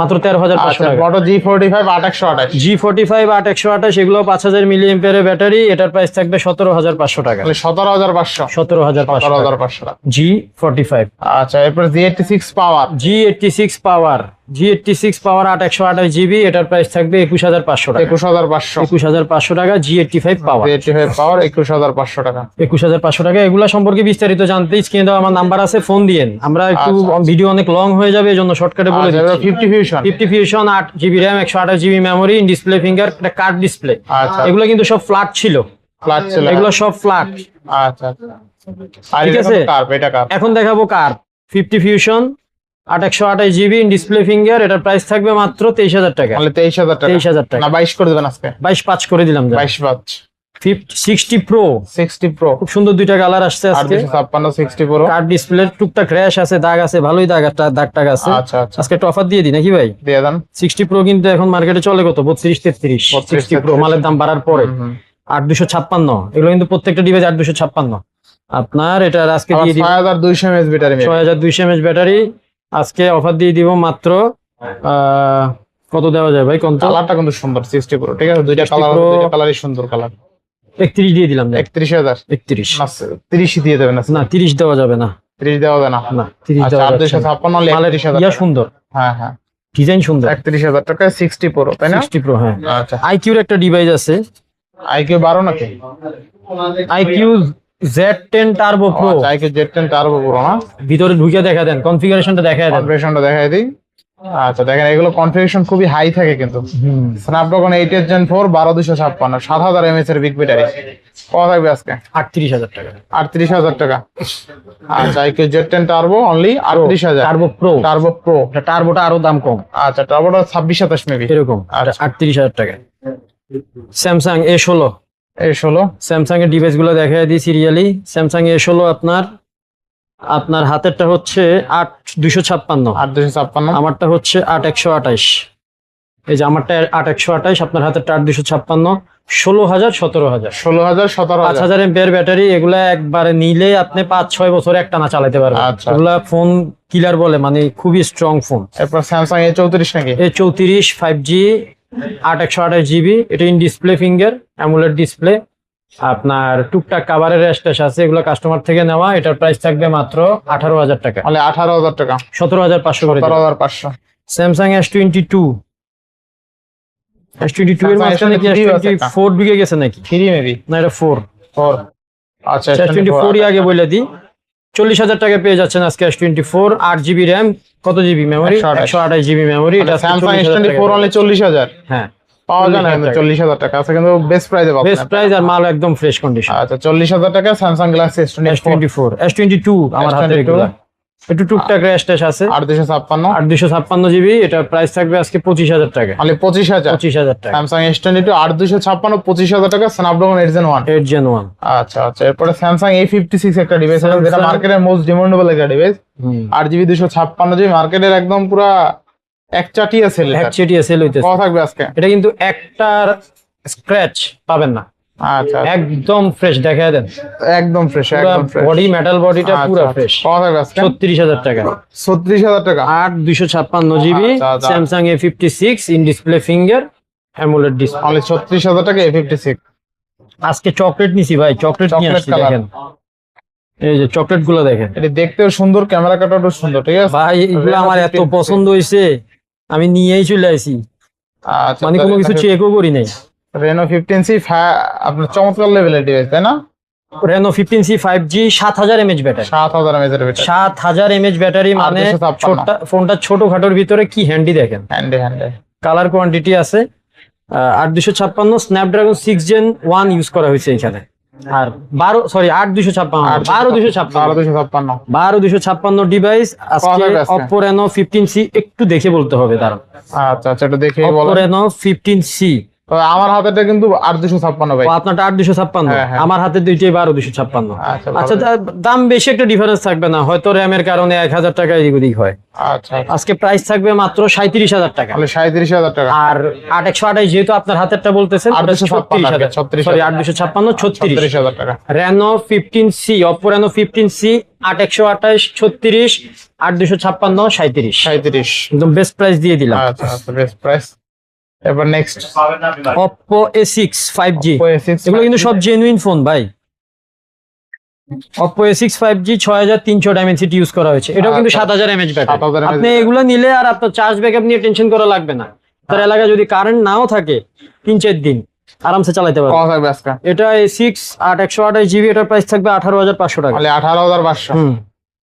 মাত্র 13,500 আচ্ছা, টাকা। মোটো G45 8128, G45 8128, এগুলো 5000 মিলিঅ্যাম্পিয়ারের ব্যাটারি, এটার প্রাইস থাকবে 17,500 টাকা। 17500। 17,500 টাকা। 17500 টাকা। G45, আচ্ছা, এরপর Z86 পাওয়ার। G86 পাওয়ার, G86 পাওয়ার 8128 জিবি, এটার প্রাইস থাকবে 21,500 টাকা। 21500। 21,500 টাকা G85 পাওয়ার। Z85 পাওয়ার 21500 টাকা। 21,500 টাকা। এগুলা সম্পর্কে বিস্তারিত জানতে স্ক্রিনে দেওয়া আমার নাম্বার আছে, ফোন দিয়েন। আমরা একটু আচ্ছা। ভিডিও অনেক লং হয়ে যাবে, এজন্য শর্টকাটে বলে আচ্ছা, দিচ্ছি। 50 fusion. 50 fusion, 8GB RAM, 128GB memory, display finger, একটা কার্ভ ডিসপ্লে। আচ্ছা, এগুলো কিন্তু সব ফ্ল্যাট ছিল, ফ্ল্যাট ছিল। এগুলো সব ফ্ল্যাট। আচ্ছা আচ্ছা, আর ঠিক এটা আছে। তো কার্ভ, এটা কার্ভ। এখন দেখাবো কার 50 ফিউশন 128GB ডিসপ্লে ফিঙ্গার, এটার প্রাইস থাকবে মাত্র 23,000 টাকা। তাহলে 23000 টাকা। 23,000 টাকা। না 22 করে দেবেন আজকে। 22.5 করে দিলাম। 22 60 প্রো, 60 প্রো খুব সুন্দর দুইটা কালার আসছে আর আজকে। 256 60 প্রো। কার্ড ডিসপ্লে, টুকটাক র্যাশ আছে, দাগ আছে, ভালোই দাগ টাগ আছে। আচ্ছা আচ্ছা, আজকে একটা অফার দিয়ে দিই নাকি ভাই? দিয়ে দেন। 60 প্রো কিন্তু এখন মার্কেটে চলে কত? 32-33। 60 প্রো মালের দাম বাড়ার পরে 8256, এগুলো কিন্তু প্রত্যেকটা ডিভাইস 8256। আপনার এটা আজকে দিয়ে দিব 6200 mAh ব্যাটারি। 6200 mAh ব্যাটারি, আজকে অফার দিয়ে দিব মাত্র কত দেওয়া যায় ভাই? কোন কালারটা কিন্তু সুন্দর 60 প্রো। ঠিক আছে, দুইটা 60 কালার, Pro। দুইটা কালারই সুন্দর কালার। 31 দিয়ে দিলাম, 31,000 31 না 30 দিয়ে দেবেন না? না 30 দেওয়া যাবে না, 30 দেওয়া যায় না? না 30 আচ্ছা দেওয়া আর যাচ্ছে না। 256 হলে মালের 31,000 ইয়া টাকা। সুন্দর, হ্যাঁ হ্যাঁ ডিজাইন সুন্দর। 31,000 টাকায় 60 প্রো তাই না? 60 প্রো, হ্যাঁ। আচ্ছা আইকিউর একটা ডিভাইস আছে, IQ 12 নাকি? IQOO Z10 turbo pro. আচ্ছা IQ Z10 টার্বো প্রো না? ভিতরে ঢুকে দেখা দেন, কনফিগারেশনটা দেখা দেন। কনফিগারেশনটা দেখাই দিই। আচ্ছা দেখেন এগুলো কনফিগারেশন খুবই হাই থাকে কিন্তু। স্ন্যাপড্রাগন 8 Gen 4 12256 7000 mAh এর বিগ ব্যাটারি। কত থাকবে আজকে? 38,000 টাকা। 38,000 টাকা। আচ্ছা IQ Z10 turbo only 38,000। Turbo pro, turbo pro. টার্বোটা আরো দাম কম, আচ্ছা টার্বোটা 26-27 মেবি এরকম। আচ্ছা। 38,000 টাকা। স্যামসাং A16, এই 16 স্যামসাং এর ডিভাইস গুলো দেখাই দিই সিরিয়ালি। স্যামসাং A16 আপনার হাতেরটা হচ্ছে 8256, 8256। আমারটা হচ্ছে 8128। এই যে আমারটা 8128, আপনার হাতেরটা 8256। 16,000 17,000 16,000 17,000। 5,000 এমপিআর ব্যাটারি। এগুলা একবারে নিলে আপনি 5-6 বছর একটানা চালাতে পারবেন। আচ্ছা। এগুলা ফোন কিলার বলে, মানে খুবই স্ট্রং ফোন। এরপর স্যামসাং A34 নাকি? A34 5G 8128 জিবি, এটা in display finger AMOLED display. আপনার টুকটাক কাভারের রেস্টেশ আছে, এগুলো কাস্টমার থেকে নেওয়া। এটার প্রাইস থাকবে মাত্র 18,000 টাকা, মানে 18,000 টাকা। 17,500 করে দিন। 17,500। স্যামসাং S22 এর মাঝখানে কি S24 ঢুকে গেছে নাকি? 3 মেবি না এটা 4। 4। আচ্ছা S24 আগে বলে দিই, 40,000 টাকা পেয়ে যাচ্ছেন আজকে S24। 8GB র্যাম, কত জিবি মেমোরি? 128 GB memory. এটা স্যামসাং S24 অনলি 40,000 হ্যাঁ পাওয়া যায় না, 40,000 টাকা আছে কিন্তু বেস্ট প্রাইসে পাবেন। বেস্ট প্রাইস আর মাল একদম ফ্রেশ কন্ডিশন। আচ্ছা 40,000 টাকা স্যামসাং গ্যালাক্সি S24। S22 আমার হাতে এগুলা একটু টুকটাক রেস্টেশ আছে। 856 856 জিবি, এটা প্রাইস থাকবে আজকে 25,000 টাকা। অনলি 25,000। 25,000 টাকা। স্যামসাং S22 856 25,000 টাকা স্ন্যাপড্রাগন 8 Gen 1। 8 Gen 1। আচ্ছা আচ্ছা এরপরে স্যামসাং A56 একটা ডিভাইস আছে যেটা মার্কেটের মোস্ট ডিমান্ডেবল একটা ডিভাইস। 8GB 256GB মার্কেটের একদম পুরো একচাটিয়া সেল। একচেটিয়া সেল হইতেছে। কত থাকবে আজকে? এটা কিন্তু একটার স্ক্র্যাচ পাবেন না, আচ্ছা একদম ফ্রেশ। দেখা দেন একদম ফ্রেশ একদম ফ্রেশ বডি, মেটাল বডিটা পুরো ফ্রেশ। কত থাকবে আজকে? 36,000 টাকা। 36,000 টাকা। 8256 জিবি আচ্ছা, আচ্ছা। Samsung A56 in display finger AMOLED display. Only 36,000 টাকা A56। আজকে চকলেট নিছি ভাই, চকলেট নিয়ে চকলেট আসছি। কালার। দেখেন এই যে চকলেট গুলো দেখেন এটা দেখতেও সুন্দর, ক্যামেরা কাটাও সুন্দর, ঠিক আছে ভাই। এগুলো আমার এত পছন্দ হয়েছে, আমি নিয়েই চলে আসি, আচ্ছা মানে কোনো কিছু চেকও করি নাই। Reno 15C আপনার চমৎকার লেভেলের ডিভাইস তাই না? Reno 15C 5G 7000 mAh battery. 7000 mAh এর ব্যাটারি। 7000 mAh ব্যাটারি, মানে 856 ফোনটা ছোটখাটোর ভিতরে কি হ্যান্ডি দেখেন। হ্যান্ডে হ্যান্ডে কালার কোয়ান্টিটি আছে। 8256 স্ন্যাপড্রাগন 6 Gen 1 ইউজ করা হয়েছে এখানে। আর 8256 12256 ডিভাইস আজকে Oppo Reno 15C। একটু দেখে বলতে হবে, দাঁড়ান। আচ্ছা আচ্ছা এটা দেখে Oppo বলেন। Reno 15C। তবে আমার হাতেটা কিন্তু 8256 ভাই। আপনারটা 8256, হ্যাঁ, হ্যাঁ। আমার হাতে দুইটাই 1256। আচ্ছা, আচ্ছা দাম বেশি একটা ডিফারেন্স থাকবে না, হয়তো র্যামের কারণে 1000 টাকা এদিক ওদিক হয়। আচ্ছা আজকে প্রাইস থাকবে মাত্র 37,000 টাকা। তাহলে 37,000 টাকা। আর 8128 যেহেতু আপনার হাতেরটা বলতেছেন, 856 সরি 8256 36 36,000 টাকা। Reno 15C, Oppo Reno 15C 8128 36 8256 37। 37। একদম বেস্ট প্রাইস দিয়ে দিলাম। আচ্ছা আচ্ছা বেস্ট প্রাইস। এবার next Oppo A6 5G। Oppo A6 এগুলো কিন্তু সব জেনুইন ফোন ভাই। Oppo A6 5G 6300 Dimensity use করা হয়েছে। এটাও কিন্তু 7000 mAh ব্যাটারি। 7000 আপনি এগুলো নিলে আর আপনার চার্জ ব্যাকআপ নিয়ে টেনশন করা লাগবে না। তার এলাকায় যদি কারেন্ট নাও থাকে 3-4 দিন আরামসে চালাতে পারবেন। কত থাকবে আজকে? এটা A6 128 জিবি, এটার প্রাইস থাকবে 18,500 টাকা। তাহলে 18,500।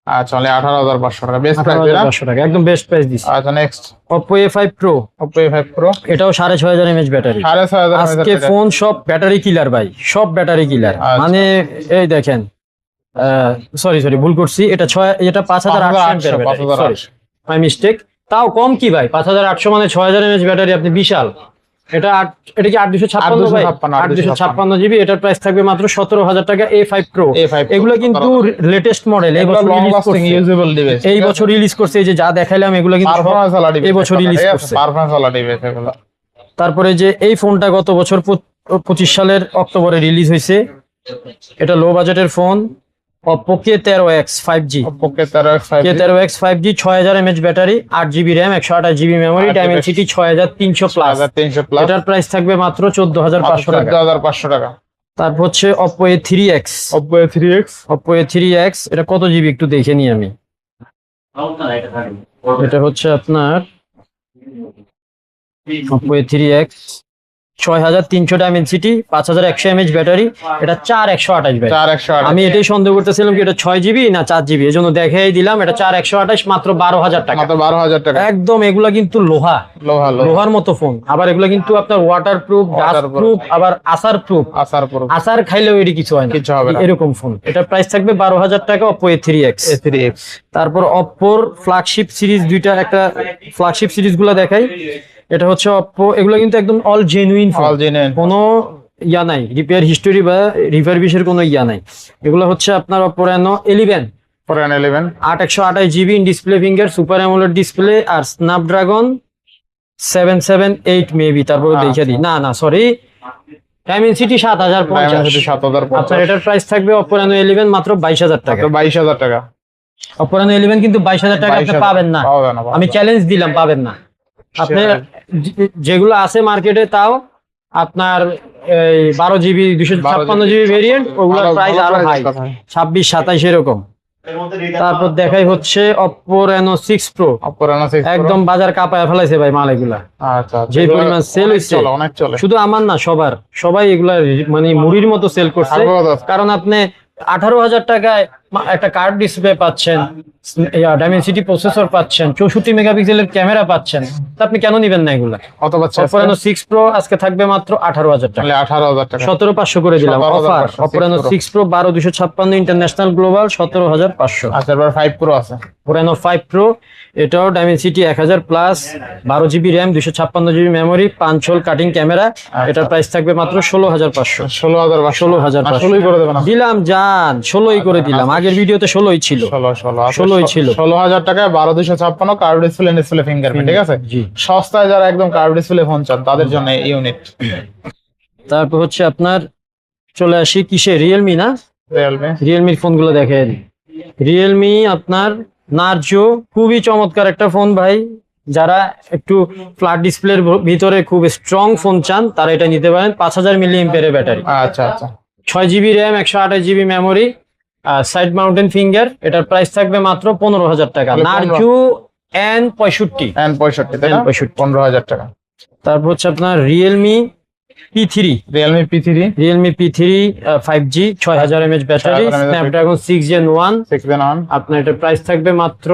আচ্ছা তাহলে 18,500 টাকা বেস্ট প্রাইস এটা। 18,500 টাকা একদম বেস্ট প্রাইস দিছি। আচ্ছা next Oppo A5 Pro। Oppo A5 Pro এটাও 6500 mAh ব্যাটারি। 6500 আজকে ফোন সব ব্যাটারি কিলার ভাই, সব ব্যাটারি কিলার। আচ্ছা। মানে এই দেখেন, সরি ভুল করছি, এটা 5800 ব্যাটারি, মাই মিস্টেক। তাও কম কি ভাই, 5800 মানে 6000 mAh ব্যাটারি, আপনি বিশাল। এটা কি 8256 ভাই? 8256 জিবি, এটার প্রাইস থাকবে মাত্র 17,000 টাকা। A5 Pro। এগুলো কিন্তু লেটেস্ট মডেল, এই বছর রিলিজ করছে, ইউজেবল ডিভাইস এই বছর রিলিজ করছে। এই যে যা দেখাইলাম এগুলো কিন্তু পারফরম্যান্স ওয়ালা ডিভাইস এই বছর রিলিজ করছে। পারফরম্যান্স ওয়ালা ডিভাইস এগুলো। তারপরে যে এই ফোনটা গত বছর 25 সালের অক্টোবরে রিলিজ হয়েছে, এটা লো বাজেটের phone, Oppo K13X 5G। Oppo K13X 5G K13X 5G 6000 mAh battery, 8GB RAM 128 GB memory, Dimensity 6300 plus. 6300 plus. এটার প্রাইস থাকবে মাত্র 14,500 টাকা। 14,500 টাকা। তারপর হচ্ছে Oppo A3X। Oppo A3X Oppo A3X এটা কত জিবি একটু দেখে নিই আমি। এটা হচ্ছে আপনার Oppo A3X 6300 Dimensity, 5100 mAh battery, এটা 4128 ভাই। 4128 আমি এটাই সন্দেহ করতেছিলাম কি এটা 6 জিবি না 4 জিবি, এজন্য দেখাই দিলাম। এটা 4128 মাত্র 12000 টাকা। মাত্র 12000 টাকা। একদম এগুলা কিন্তু লোহা লোহার মতো ফোন। আবার এগুলা কিন্তু আপনার ওয়াটার প্রুফ, ডাস্ট প্রুফ, আবার আসার প্রুফ। আসার খাইলেও এটি কিছু হয় না, কিছু হবে না, এরকম ফোন। এটা প্রাইস থাকবে 12000 টাকা Oppo A3X। তারপর Oppo ফ্ল্যাগশিপ সিরিজ দুইটা, একটা ফ্ল্যাগশিপ সিরিজ গুলা দেখাই। এটা হচ্ছে Oppo, এগুলো কিন্তু একদম অল জেনুইন ফোন, কোনো ইয়া নাই, রিপেয়ার হিস্টোরি বা রিফারবিশের কোনো ইয়া নাই। এগুলো হচ্ছে আপনার Oppo Reno 11 8128 GB, display finger, super AMOLED display, আর স্ন্যাপড্রাগন 778 মেবি। তারপরে দেখে দিই, না সরি, ডাইমেনসিটি 7050। আপনার এটার প্রাইস থাকবে Oppo Reno 11 মাত্র 22000 টাকা। 22000 টাকা। Oppo Reno 11 কিন্তু 22000 টাকা আপনি পাবেন না, আমি চ্যালেঞ্জ দিলাম, পাবেন না। আপনি যেগুলো আছে মার্কেটে তাও আপনার এই 12 জিবি 256 জিবি ভেরিয়েন্ট, ওগুলোর প্রাইস আরো হাই, 26-27 এরকম। তারপর দেখাই হচ্ছে Oppo Reno 6 Pro। একদম বাজার কাঁপায় ফেলাইছে ভাই মাল এগুলা। যে পরিমাণ সেল হইছে, শুধু আমার না সবাই এগুলা মানে মুড়ির মতো সেল করছে। কারণ আপনি 18000 টাকায় একটা কার্ভ ডিসপ্লে পাচ্ছেন, ডাইমেনসিটি প্রসেসর পাচ্ছেন, 64 মেগাপিক্সেলের ক্যামেরা পাচ্ছেন, তা আপনি কেন নিবেন না এগুলা? Oppo Reno 6 Pro আজকে থাকবে মাত্র 18000 টাকা। 17500 করে দিলাম offer. Oppo Reno 6 Pro 12256 international global 17500। আচ্ছা, এবার 5 Pro আছে, Reno 5 Pro, এটাও Dimensity 1000 plus, 12 GB RAM, 256 GB memory, 5 hole cutting camera. এটার প্রাইস থাকবে মাত্র 16500। 16500 দিলাম জান, 16ই করে দিলাম। আগের ভিডিওতে 16ই ছিল, 16ই ছিল। 16000 টাকায় 12256 কার্ভ ডিসপ্লে ফিঙ্গারপ্রিন্ট, ঠিক আছে। সস্তায় যারা একদম কার্ভ ডিসপ্লে ফোন চান তাদের জন্য ইউনিট। তারপর হচ্ছে আপনার চলে আসি কিসে, রিয়েলমি না, রিয়েলমির ফোনগুলো দেখেন। রিয়েলমি আপনার নার্জো, খুবই চমৎকার একটা ফোন ভাই। যারা একটু ফ্ল্যাট ডিসপ্লের ভিতরে খুব স্ট্রং ফোন চান তারা এটা নিতে পারেন। 5000 মিলিঅ্যাম্পিয়ারের battery, 6 GB RAM, 128 GB memory, side mounted finger. এটার প্রাইস থাকবে মাত্র 15000 টাকা। নার্জো N65 15000 টাকা। তারপর হচ্ছে আপনার Realme P3 5G 6000 mAh battery, Snapdragon 6 Gen 1। আপনার এটার প্রাইস থাকবে মাত্র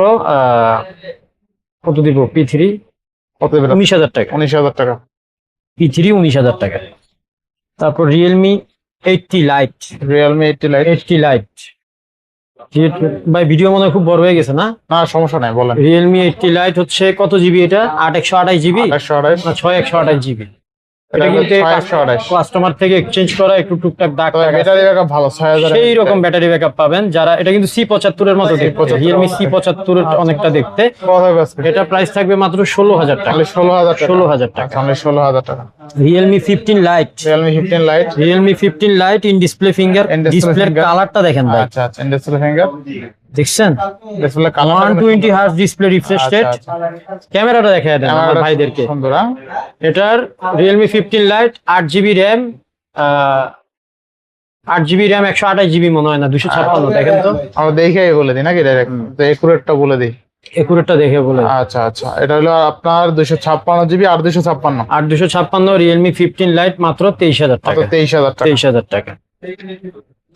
কত দিব? P3 19000 টাকা। P3 19000 টাকা। তারপর রিয়েলমি 80 লাইট। ভাই ভিডিও মনে হয় খুব বড় হয়ে গেছে না? সমস্যা নাই, বলেন। রিয়েলমি 80 লাইট হচ্ছে কত জিবি? এটা 8128 জিবি, 6128 জিবি। এটা কিন্তু কাস্টমার থেকে এক্সচেঞ্জ করা, একটু টুকটাক দাগ, ব্যাটারি ব্যাকআপ ভালো, 6000 সেই রকম ব্যাটারি ব্যাকআপ পাবেন। যারা এটা কিন্তু C75 এর মতো দেখতে, রিয়েলমি C75 এর অনেকটা দেখতে। এটা প্রাইস থাকবে মাত্র 16000 টাকা। 16000 টাকা। Realme 15 light in display finger, ডিসপ্লের কালারটা দেখেন ভাই। ইন ডিসপ্লে ফিঙ্গার দেখছেন, display colour 120 hertz display refresh rate. ক্যামেরাটা দেখায় দেন আমার ভাইদেরকে। এটার Realme 15 light 8 GB RAM, 128 GB মনে হয় না, 256। দেখেন তো, আমরা দেখে বলে দিই নাকি ডাইরেক্ট, তো একুরেটটা বলে দিই। একুরেটটা দেখে বলে। আচ্ছা, এটা হলো আপনার 256 জিবি, 256 রিয়েলমি 15 লাইট মাত্র 23000 টাকা। 23000 টাকা।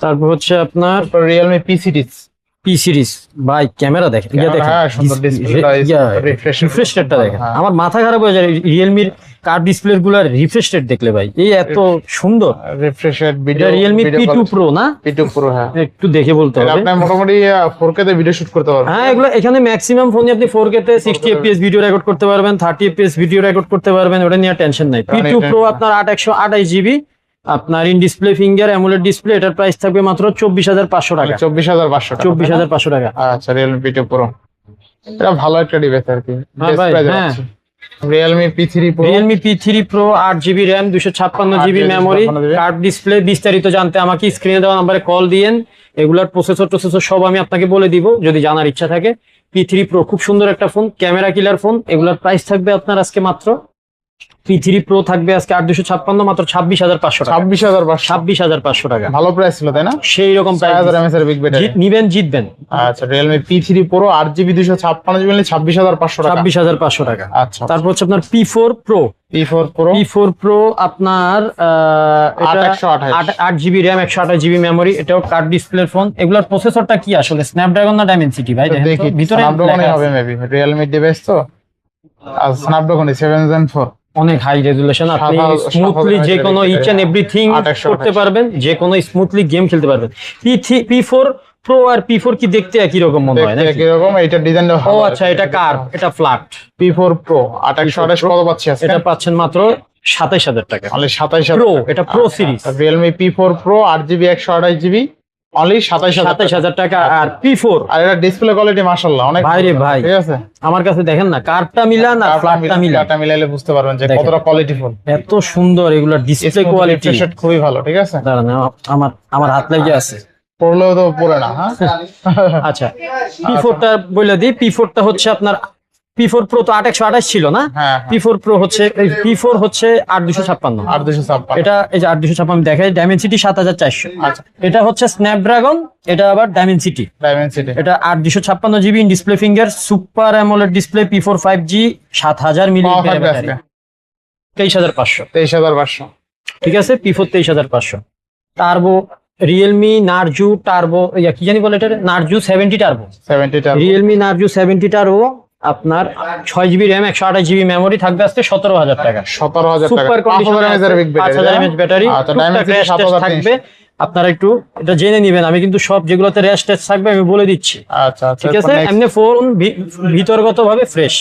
তারপর হচ্ছে আপনার রিয়েলমি পি সিরিজ ভাই, ক্যামেরা দেখেন, রিফ্রেশ রেটটা দেখেন। আমার মাথা খারাপ হয়ে যায় রিয়েলমির কার্ভ ডিসপ্লে গুলার রিফ্রেশ রেট দেখলে ভাই, এই এত সুন্দর refresh rate. Video Realme P2 Pro না, P2 Pro, হ্যাঁ, একটু দেখে বলতে হবে। আপনি মোটামুটি 4K তে ভিডিও শুট করতে পারবেন। হ্যাঁ, এগুলো এখানে ম্যাক্সিমাম ফোনে আপনি 4K তে 60 fps ভিডিও রেকর্ড করতে পারবেন, 30 fps ভিডিও রেকর্ড করতে পারবেন, ওটা নিয়ে টেনশন নাই। P2 Pro আপনার 8128 জিবি, আপনার in display finger AMOLED display. এটার প্রাইস থাকবে মাত্র 24500 টাকা। 24500 টাকা। আচ্ছা, রিয়েলমি P2 Pro এটা ভালো একটা ডিভাইস আর কি। হ্যাঁ, Realme P3 Pro 8 GB RAM, 256 GB memory, curve display. বিস্তারিত জানতে আমাকে স্ক্রিনে দেওয়া নম্বরে কল দিয়েন। এগুলার প্রসেসর সব আমি আপনাকে বলে দিব যদি জানার ইচ্ছা থাকে। P3 Pro খুব সুন্দর একটা ফোন, ক্যামেরা কিলার ফোন। এগুলার প্রাইস থাকবে আপনার আজকে মাত্র P3 Pro থাকবে আজকে 8256 মাত্র 26,500 টাকা। 26,500 টাকা, ভালো প্রাইস ছিল তাই না? সেই রকম প্রাইস। 6000 mAh এর বিগ ব্যাটারি, নিবেন জিতবেন। আচ্ছা Realme P3 Pro 8GB 256GB 26,500 টাকা। 26,500 টাকা। আচ্ছা, তারপর হচ্ছে আপনার P4 Pro। P4 Pro আপনার এটা 8GB RAM 128GB মেমরি, এটাও কার্ড ডিসপ্লে ফোন। এগুলোর প্রসেসরটা কি আসলে স্ন্যাপড্রাগন না ডাইমেনসিটি ভাই? দেখি ভিতরে স্ন্যাপড্রাগনই হবে মেবি, Realme ডিভাইস তো, আর স্ন্যাপড্রাগন 7 Gen 4, অনেক হাই রেজুলেশন। আপনি স্মুথলি যে কোনো ইচ এন্ড এভরিথিং করতে পারবেন, যে কোনো স্মুথলি গেম খেলতে পারবেন। P4 Pro আর P4 কি দেখতে একই রকম মনে হয় নাকি? একই রকম, এটা ডিজাইনটা ও আচ্ছা, এটা কার্ভ, এটা ফ্ল্যাট। P4 Pro 2828 কত পাচ্ছি আজকে? এটা পাচ্ছেন মাত্র 27,000 টাকা। অনলি 27,000 Pro, এটা Pro series. Realme P4 Pro 8GB 128GB only 27,000 টাকা। আর P4 আর এটা ডিসপ্লে কোয়ালিটি মাশাআল্লাহ অনেক ভাই রে ভাই, ঠিক আছে। আমার কাছে দেখেন না, কার্ভটা মিলান আর ফ্ল্যাটটা মিলান, কার্ভটা মিলাইলে বুঝতে পারবেন যে কতটা কোয়ালিটিফুল। এত সুন্দর এগুলা ডিসপ্লে কোয়ালিটি, সেট খুবই ভালো, ঠিক আছে। দাঁড়ান, আমার হাত লেগে আছে, পড়লেও তো পড়ে না, হ্যাঁ। আচ্ছা, P4টা বলে দিই। P4টা হচ্ছে আপনার P4 Pro তো 8128 ছিল না? হ্যাঁ, P4 Pro হচ্ছে, P4 হচ্ছে 8256। 8256 এটা এই যে 8256 দেখাই, ডাইমেনসিটি 7400। আচ্ছা, এটা হচ্ছে স্ন্যাপড্রাগন, এটা আবার ডাইমেনসিটি। এটা 8256GB display finger, super AMOLED display, P4 5G, 7000 milliampere battery, 23,500। 23,500, ঠিক আছে, P4 23,500। টার্বো রিয়েলমি নার্জু টার্বো, কি জানি বলে এটা, নার্জু 70 টার্বো। রিয়েলমি নার্জু 70 টার্বো আপনার 6GB RAM 128GB মেমরি থাকবে আজকে 17,000 টাকা। 17,000 টাকা, সুপার কন্ডিশন, 5000 mAh ব্যাটারি থাকবে। আপনারা একটু এটা জেনে নেবেন, আমি কিন্তু সব যেগুলোতে রেস্ট টেস্ট থাকবে আমি বলে দিচ্ছি। আচ্ছা, ঠিক আছে, এমনি ফোন ভিতরগত ভাবে ফ্রেশ,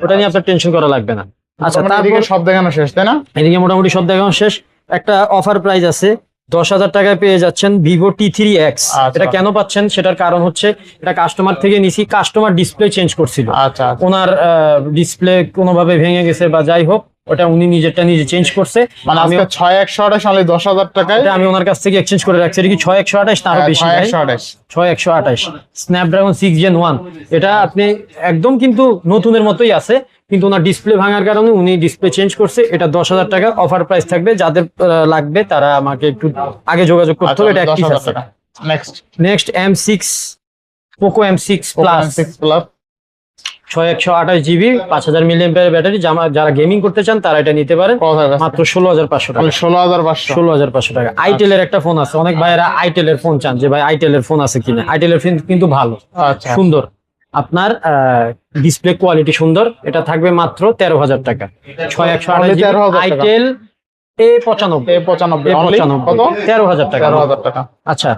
ওটা নিয়ে আপনার টেনশন করা লাগবে না। আচ্ছা, তারপর সব দেখানো শেষ তাই না? এদিকে মোটামুটি সব দেখানো শেষ। একটা অফার প্রাইস আছে, 10,000 টাকায় পেয়ে যাচ্ছেন Vivo T3X। এটা কেন পাচ্ছেন সেটার কারণ হচ্ছে, এটা কাস্টমার থেকে নিছি, কাস্টমার ডিসপ্লে চেঞ্জ করছিল। আচ্ছা, ওনার ডিসপ্লে কোনোভাবে ভেঙে গেছে বা যাই হোক, ওটা উনি নিজে চেঞ্জ করছে। মানে আজকে 6128 অনলি 10,000 টাকায় আমি ওনার কাছ থেকে এক্সচেঞ্জ করে রাখছি। এটা কি 6128 না আরো বেশি? 6128 স্ন্যাপড্রাগন 6 Gen 1। এটা আপনি একদম কিন্তু নতুনের মতোই আছে, কিন্তু ওনার ডিসপ্লে ভাঙার কারণে উনি ডিসপ্লে চেঞ্জ করছে। এটা 10,000 টাকা অফার প্রাইস থাকবে, যাদের লাগবে তারা আমাকে একটু আগে যোগাযোগ করতে হবে। এটা অ্যাক্টিভ আছে। Next M6 Poco M6 plus 6128GB 5000 milliampere battery. যারা গেমিং করতে চান তারা এটা নিতে পারেন, মাত্র 16,500 টাকা। 16,500 টাকা। আইটেল এর একটা ফোন আছে, অনেক ভাইয়েরা আইটেল এর ফোন চান যে ভাই আইটেল এর ফোন আছে কিনা। আইটেল এর ফোন কিন্তু ভালো, সুন্দর, আপনার ডিসপ্লে কোয়ালিটি সুন্দর। এটা থাকবে মাত্র 13,000 টাকা। 6128GB আইটেল A95 13,000 টাকা। আচ্ছা,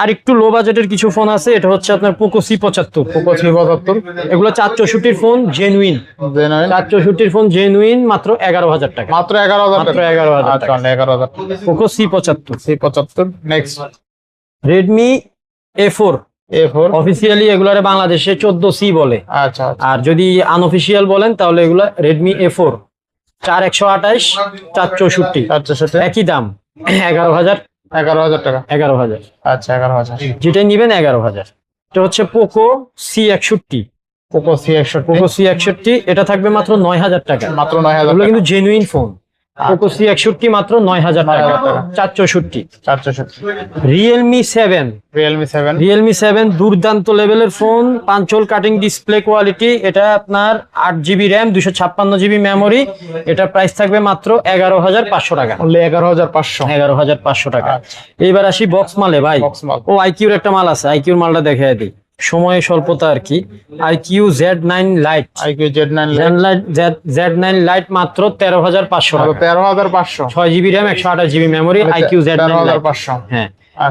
আর একটু লো বাজেটের কিছু ফোন আছে, এটা হচ্ছে আপনার পোকো C75। এগুলো 464 ফোন, জেনুইন 464 ফোন, জেনুইন, মাত্র 11,000 টাকা। মাত্র 11,000 টাকা। Poco C75। Next Redmi A4 officially এগুলারে বাংলাদেশে 14C বলে। আচ্ছা, আর যদি আনঅফিসিয়াল বলেন তাহলে এগুলা রেডমি A4 4128 464 একই দাম, 11,000 টাকা। 11,000। আচ্ছা, 11,000 যেটা নিবেন 11,000। এটা হচ্ছে পোকো C61। পোকো C61 এটা থাকবে মাত্র 9,000 টাকা। মাত্র 9,000 এগুলো কিন্তু জেনুইন ফোন। পোকো C61 মাত্র 9,000 টাকা। 464। রিয়েলমি 7 দুর্দান্ত লেভেলের ফোন, পাঞ্চল কাটিং ডিসপ্লে কোয়ালিটি। এটা আপনার 8GB RAM 256GB মেমোরি। এটা প্রাইস থাকবে মাত্র 11,500 টাকা। 11,500 টাকা। এইবার আসি বক্স মালে ভাই। ও আইকিউর একটা মাল আছে, আইকিউর মালটা দেখাই দিই, সময় স্বল্পতা আর কি। আইকিউ Z9 লাইট মাত্র 13,500 টাকা। 13,500 6GB RAM 128GB memory, IQ Z9 light. হ্যাঁ,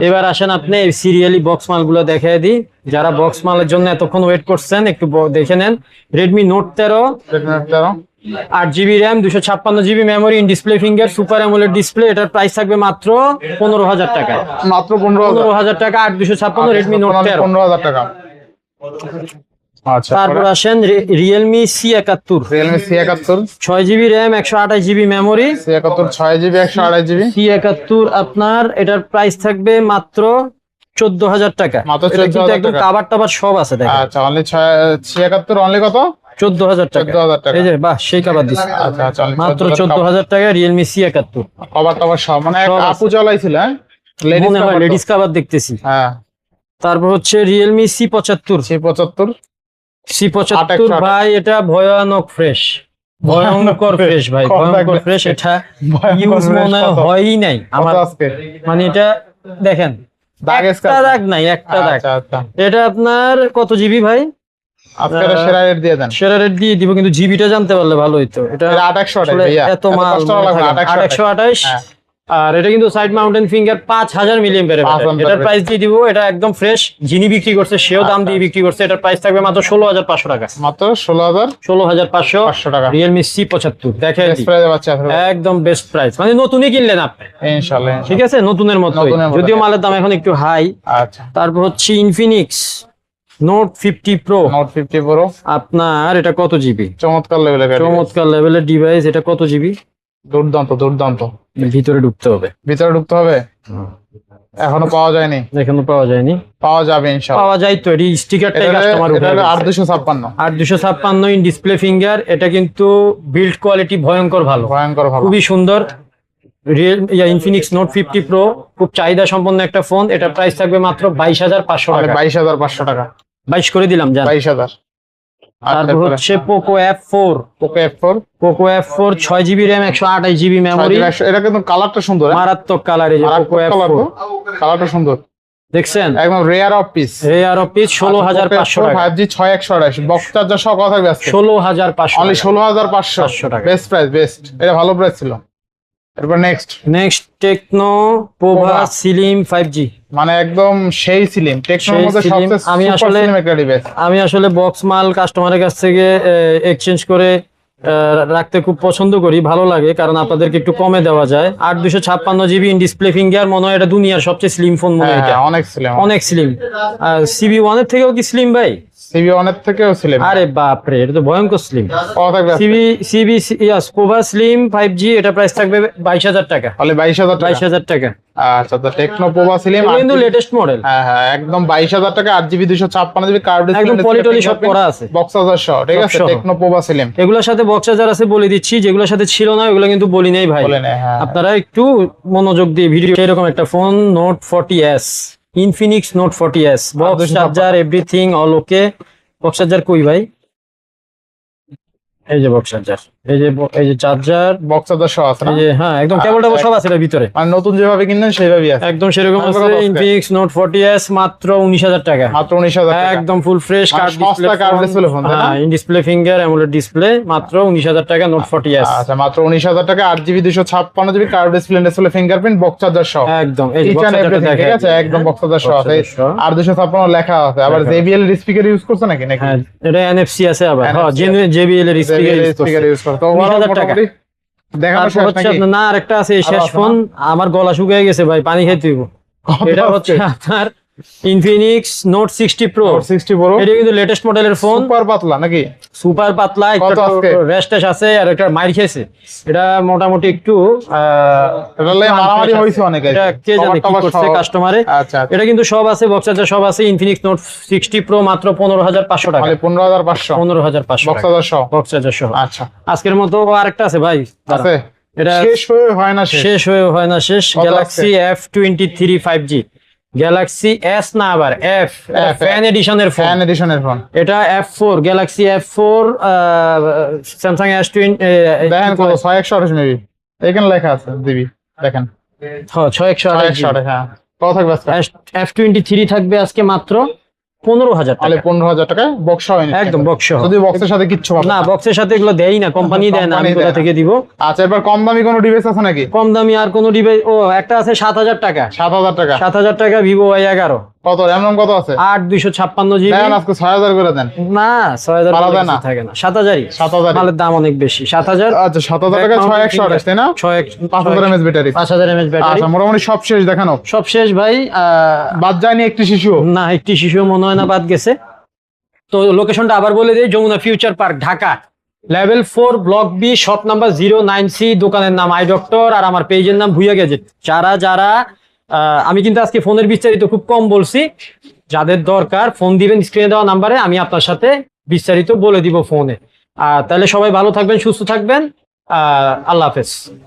এবার আসেন আপনি সিরিয়ালি বক্স মালগুলো দেখাই দিই। যারা বক্স মালের জন্য এতক্ষণ ওয়েট করছেন একটু দেখে নেন। Redmi note 13 8GB RAM 256GB memory, in display finger, super AMOLED display. এটার প্রাইস থাকবে মাত্র 15,000 টাকা। মাত্র 15,000 টাকা। 8/256 রেডমি নোট 13 15,000 টাকা। আচ্ছা, তারপর আসেন Realme C71 6GB RAM 128GB memory. C71 6GB 128GB C71 আপনার এটার প্রাইস থাকবে মাত্র 14,000 টাকা। মাত্র 14,000 একদম কাভার টাভার সব আছে দেখেন। আচ্ছা, অনলি 76 অনলি কত? 14,000 টাকা। 14,000 টাকা। এই যে বাহ, সেই কাবার দিচ্ছে আচ্ছা আচ্ছা, মাত্র 14,000 টাকা। রিয়েলমি C71 কভার টভার সব, মানে এক সব আছে। আপু চালাইছিল, হ্যাঁ লেডিস মনে হয় কভার, লেডিস কাবার দেখতেছি। হ্যাঁ তারপর হচ্ছে রিয়েলমি C75 C75 C75 ভাই, এটা ভয়ানক ফ্রেশ, ভয়ঙ্কর ফ্রেশ ভাই, কত ভয়ঙ্কর থাকবে? ফ্রেশ। এটা ভয়ঙ্কর ইউজ fresh মনে হয় কত? হয়ই নাই আমার, কত আজকে মানে এটা দেখেন দাগ একটা স্ক্র্যাচ? দাগ নাই, একটা দাগ। আচ্ছা আচ্ছা, এটা আপনার কত জিবি ভাই? আজকে এটা সেরা রেট দিয়ে দেন। সেরা রেট দিয়ে দিব, কিন্তু জিবিটা জানতে পারলে ভালো হইতো। এটা এটা 2828 আসলে ভাইয়া, এত মাল কষ্ট লাগবে 828। হ্যাঁ। আর এটা কিন্তু সাইড মাউন্টেন ফিঙ্গার 5000 মিলিঅ্যাম্পিয়ার। 5000 এটার প্রাইস দিয়ে দিব, এটা একদম ফ্রেশ। যিনি বিক্রি করছে সেও দাম দিয়ে বিক্রি করছে। এটার প্রাইস থাকবে মাত্র 16,500 টাকা। মাত্র 16,500 16,500 টাকা। রিয়েলমি C75 দেখে বেস্ট প্রাইসে বাচ্চা আছে একদম বেস্ট প্রাইস, মানে নতুনই কিনলেন আপনি, ইনশাআল্লাহ। ঠিক আছে, নতুনের মতো। নতুনের মতো। যদিও মালের দাম এখন একটু হাই। আচ্ছা, তারপর হচ্ছে Infinix note 50 pro. Note 50 pro আপনার এটা কত জিবি? চমৎকার লেভেলের গাড়ি, চমৎকার লেভেলের ডিভাইস। এটা কত জিবি? দুর্দান্ত দুর্দান্ত। ভিতরে ঢুকতে হবে, ভিতরে ঢুকতে হবে, এখনো পাওয়া যায়নি, এখনো পাওয়া যায়নি। পাওয়া যাবে ইনশাআল্লাহ। পাওয়া যায় তো, এটি স্টিকারটাই কাস্টমার এটা উঠে 8256 8,256 ইন ডিসপ্লে ফিঙ্গার। এটা কিন্তু বিল্ড কোয়ালিটি ভয়ঙ্কর ভালো, ভয়ঙ্কর ভালো। খুবই সুন্দর। ইনফিনিক্স নোট 50 প্রো খুব চাহিদা সম্পন্ন একটা ফোন। এটা প্রাইস থাকবে মাত্র 22,500 টাকা। 22,500 টাকা, 22 করে দিলাম জান। 22,000। তারপর হচ্ছে Poco F4। Poco F4 Poco F4 6GB RAM 128GB memory. এটা কিন্তু কালারটা সুন্দর, মারাত্মক কালার। এই যে পোকো কালার, F4 কালারটা সুন্দর, দেখছেন, একদম rare of piece. Rare of piece. 16,500 টাকা। 5G 6128 বক্স চার্জার সহ কথা থাকবে আজকে 16,500 অনলি 16,500 টাকা। বেস্ট প্রাইস, বেস্ট, এটা ভালো প্রাইস ছিল। এরপর next techno Pova Pova. Slim 5G। মানে একদম সেই স্লিম, টেকনোর সেই মধ্যে slim। সবচেয়ে আমি সুপার আসলে- স্লিম একটা ডিভাইস। আমি আসলে বক্স মাল কাস্টমারের কাছ থেকে এক্সচেঞ্জ করে রাখতে খুব পছন্দ করি, ভালো লাগে, কারণ আপনাদেরকে একটু কমে দেওয়া যায়। 8,256GB ইন ডিসপ্লে ফিঙ্গার, মনে হয় এটা দুনিয়ার সবচেয়ে স্লিম ফোন মনে হয়। এটা হ্যাঁ, অনেক স্লিম, অনেক স্লিম। CB1 এর থেকেও কি স্লিম ভাই? CB1 এর থেকেও স্লিম। আরে বাপ রে, এটা তো ভয়ঙ্কর স্লিম। কথা থাকবে পোভা স্লিম 5G। এটা প্রাইস থাকবে 22,000 টাকা। অনলি 22,000 টাকা। 22,000 টাকা। আচ্ছা, তো টেকনো পোভা স্লিম এগুলো কিন্তু লেটেস্ট মডেল, হ্যাঁ হ্যাঁ, একদম 22,000 টাকা, 8GB 256GB কার্ড ডিসপ্লে, একদম পলিটলি সব করা আছে, বক্স চার্জার সহ, ঠিক সব আছে, সহ। Techno Pova slim. এগুলোর সাথে বক্স চার্জার আছে বলে দিচ্ছি, যেগুলোর সাথে ছিল না ওগুলো কিন্তু বলি নাই ভাই। বলে নেই, হ্যাঁ। আপনারা একটু মনোযোগ দিয়ে ভিডিও। এরকম একটা phone note 40s, Infinix note 40s, box 8,256 charger everything all ওকে। বক্স চার্জার কই ভাই? এই যে বক্স চার্জার, এই যে চার্জার, বক্স চার্জার সহ আছে না? এই যে হ্যাঁ, একদম কেবল টেবল সব আছে এর ভিতরে, মানে নতুন যেভাবে কিনলেন সেইভাবেই আছে, একদম সেরকম তারপরে আছে। কত আছে? ইনফিনিক্স নোট 40s মাত্র 19,000 টাকা। মাত্র 19,000 টাকা, একদম ফুল ফ্রেশ মানে কার্ড সস্তা কার্ড ডিসপ্লে ফোন, তাই না? হ্যাঁ, in display finger AMOLED display, মাত্র 19,000 টাকা নোট 40s। আচ্ছা, মাত্র 19,000 টাকা, 8GB 256GB card display fingerprint, box charger সহ, একদম এই যে Each বক্স and চার্জারটা everything, ঠিক দেখেন, আছে, একদম বক্স চার্জার সহ আছে। বক্স চার্জার সহ। আর 256 লেখা আছে, আবার লেখা। JBL এর স্পিকার ইউজ করছে নাকি? হ্যাঁ, এটা NFC আছে আবার, হ্যাঁ, NFC জেনুইন JBL এর স্পিকার JBL ইউজ স্পিকার করছে। ইউজ করছে, তো 19,000 টাকা। মোটামুটি দেখানো তারপর শেষ হচ্ছে নাকি? আপনার না, আরেকটা আছে এই আরো শেষ আছে ফোন, আমার গলা শুকিয়ে গেছে ভাই, পানি খাইতে হইব। কত এটা আছে? হচ্ছে আপনার ইনফিনিক্স নোট 60 প্রো। 60 প্রো, এটা কিন্তু লেটেস্ট মডেলের ফোন, সুপার পাতলা নাকি? সুপার পাতলা, কত আজকে? রেস্ট আছে আর একটা মাইর খেয়েছে। এটা মোটামুটি একটু এটা লাগে মারামারি হইছে অনেক, এটা কে জানে কি করছে কাস্টমারে। আচ্ছা, এটা কিন্তু সব আছে, বক্স চার্জার সব আছে। ইনফিনিক্স নোট 60 প্রো মাত্র 15,500 টাকা। 15,500 15,500 বক্স টাকা চার্জার সহ। বক্স চার্জার সহ। আচ্ছা, আজকের মতো আরেকটা আছে ভাই, আছে, এটা শেষ হয়ে হয় না শেষ। শেষ হয়ে হয় না শেষ। কত Galaxy F23 5G, Galaxy S না আবার F, ফ্যান এডিশনের ফোন। ফ্যান এডিশনের ফোন, এটা F4, Galaxy F4, Samsung S20 দেখেন কত, 6128 মেবি, এখানে লেখা আছে জিবি, দেখেন 6128। হ্যাঁ। কত থাকবে আজকে? F23 থাকবে আজকে মাত্র 15,000 তাহলে টাকা। 15,000 টাকায় বক্স সহ নিতে একদম হবে। বক্স সহ। যদি বক্সের সাথে কিচ্ছু পাবেন না, বক্সের সাথে এগুলো দেয় না, কোম্পানি দেয় না, আমি কোম্পানি কোথা দেয় না। থেকে দিব? আচ্ছা, এবার কম দামি কোনো ডিভাইস আছে নাকি? কম দামি আর কোনো ডিভাইস? ও, একটা আছে 7,000 টাকা। 7,000 টাকা। 7,000 টাকা ভিভো Y11, কত র্যাম কত আছে? 8,256 দেন জিবি। আজকে 6,000 করে দেন। না, 6,000 পারা যায় না? থাকে না, 7,000-ই। 7,000 মালের দাম অনেক বেশি, 7,000। আচ্ছা, 7,000 টাকা 6128, তাই না? 5000 mAh ব্যাটারি। 5,000 mAh battery. আচ্ছা, মোটামুটি সব শেষ দেখানো, সব শেষ ভাই। বাদ যায়নি একটি শিশু। না, একটি শিশু মনে হয় না বাদ গেছে। তো লোকেশনটা আবার বলে দিই, Jamuna future park, Dhaka, level 4 block B, shop number 09C, দোকানের নাম আই ডক্টর, আর আমার পেজের নাম ভুইয়া গ্যাজেট। যারা আমি কিন্তু আজকে ফোনের বিস্তারিত খুব কম বলছি, যাদের দরকার ফোন দিবেন স্ক্রিনে দেওয়া নাম্বারে, আমি আপনার সাথে বিস্তারিত বলে দিব ফোনে। তাহলে সবাই ভালো থাকবেন, সুস্থ থাকবেন। আল্লাহ হাফেজ।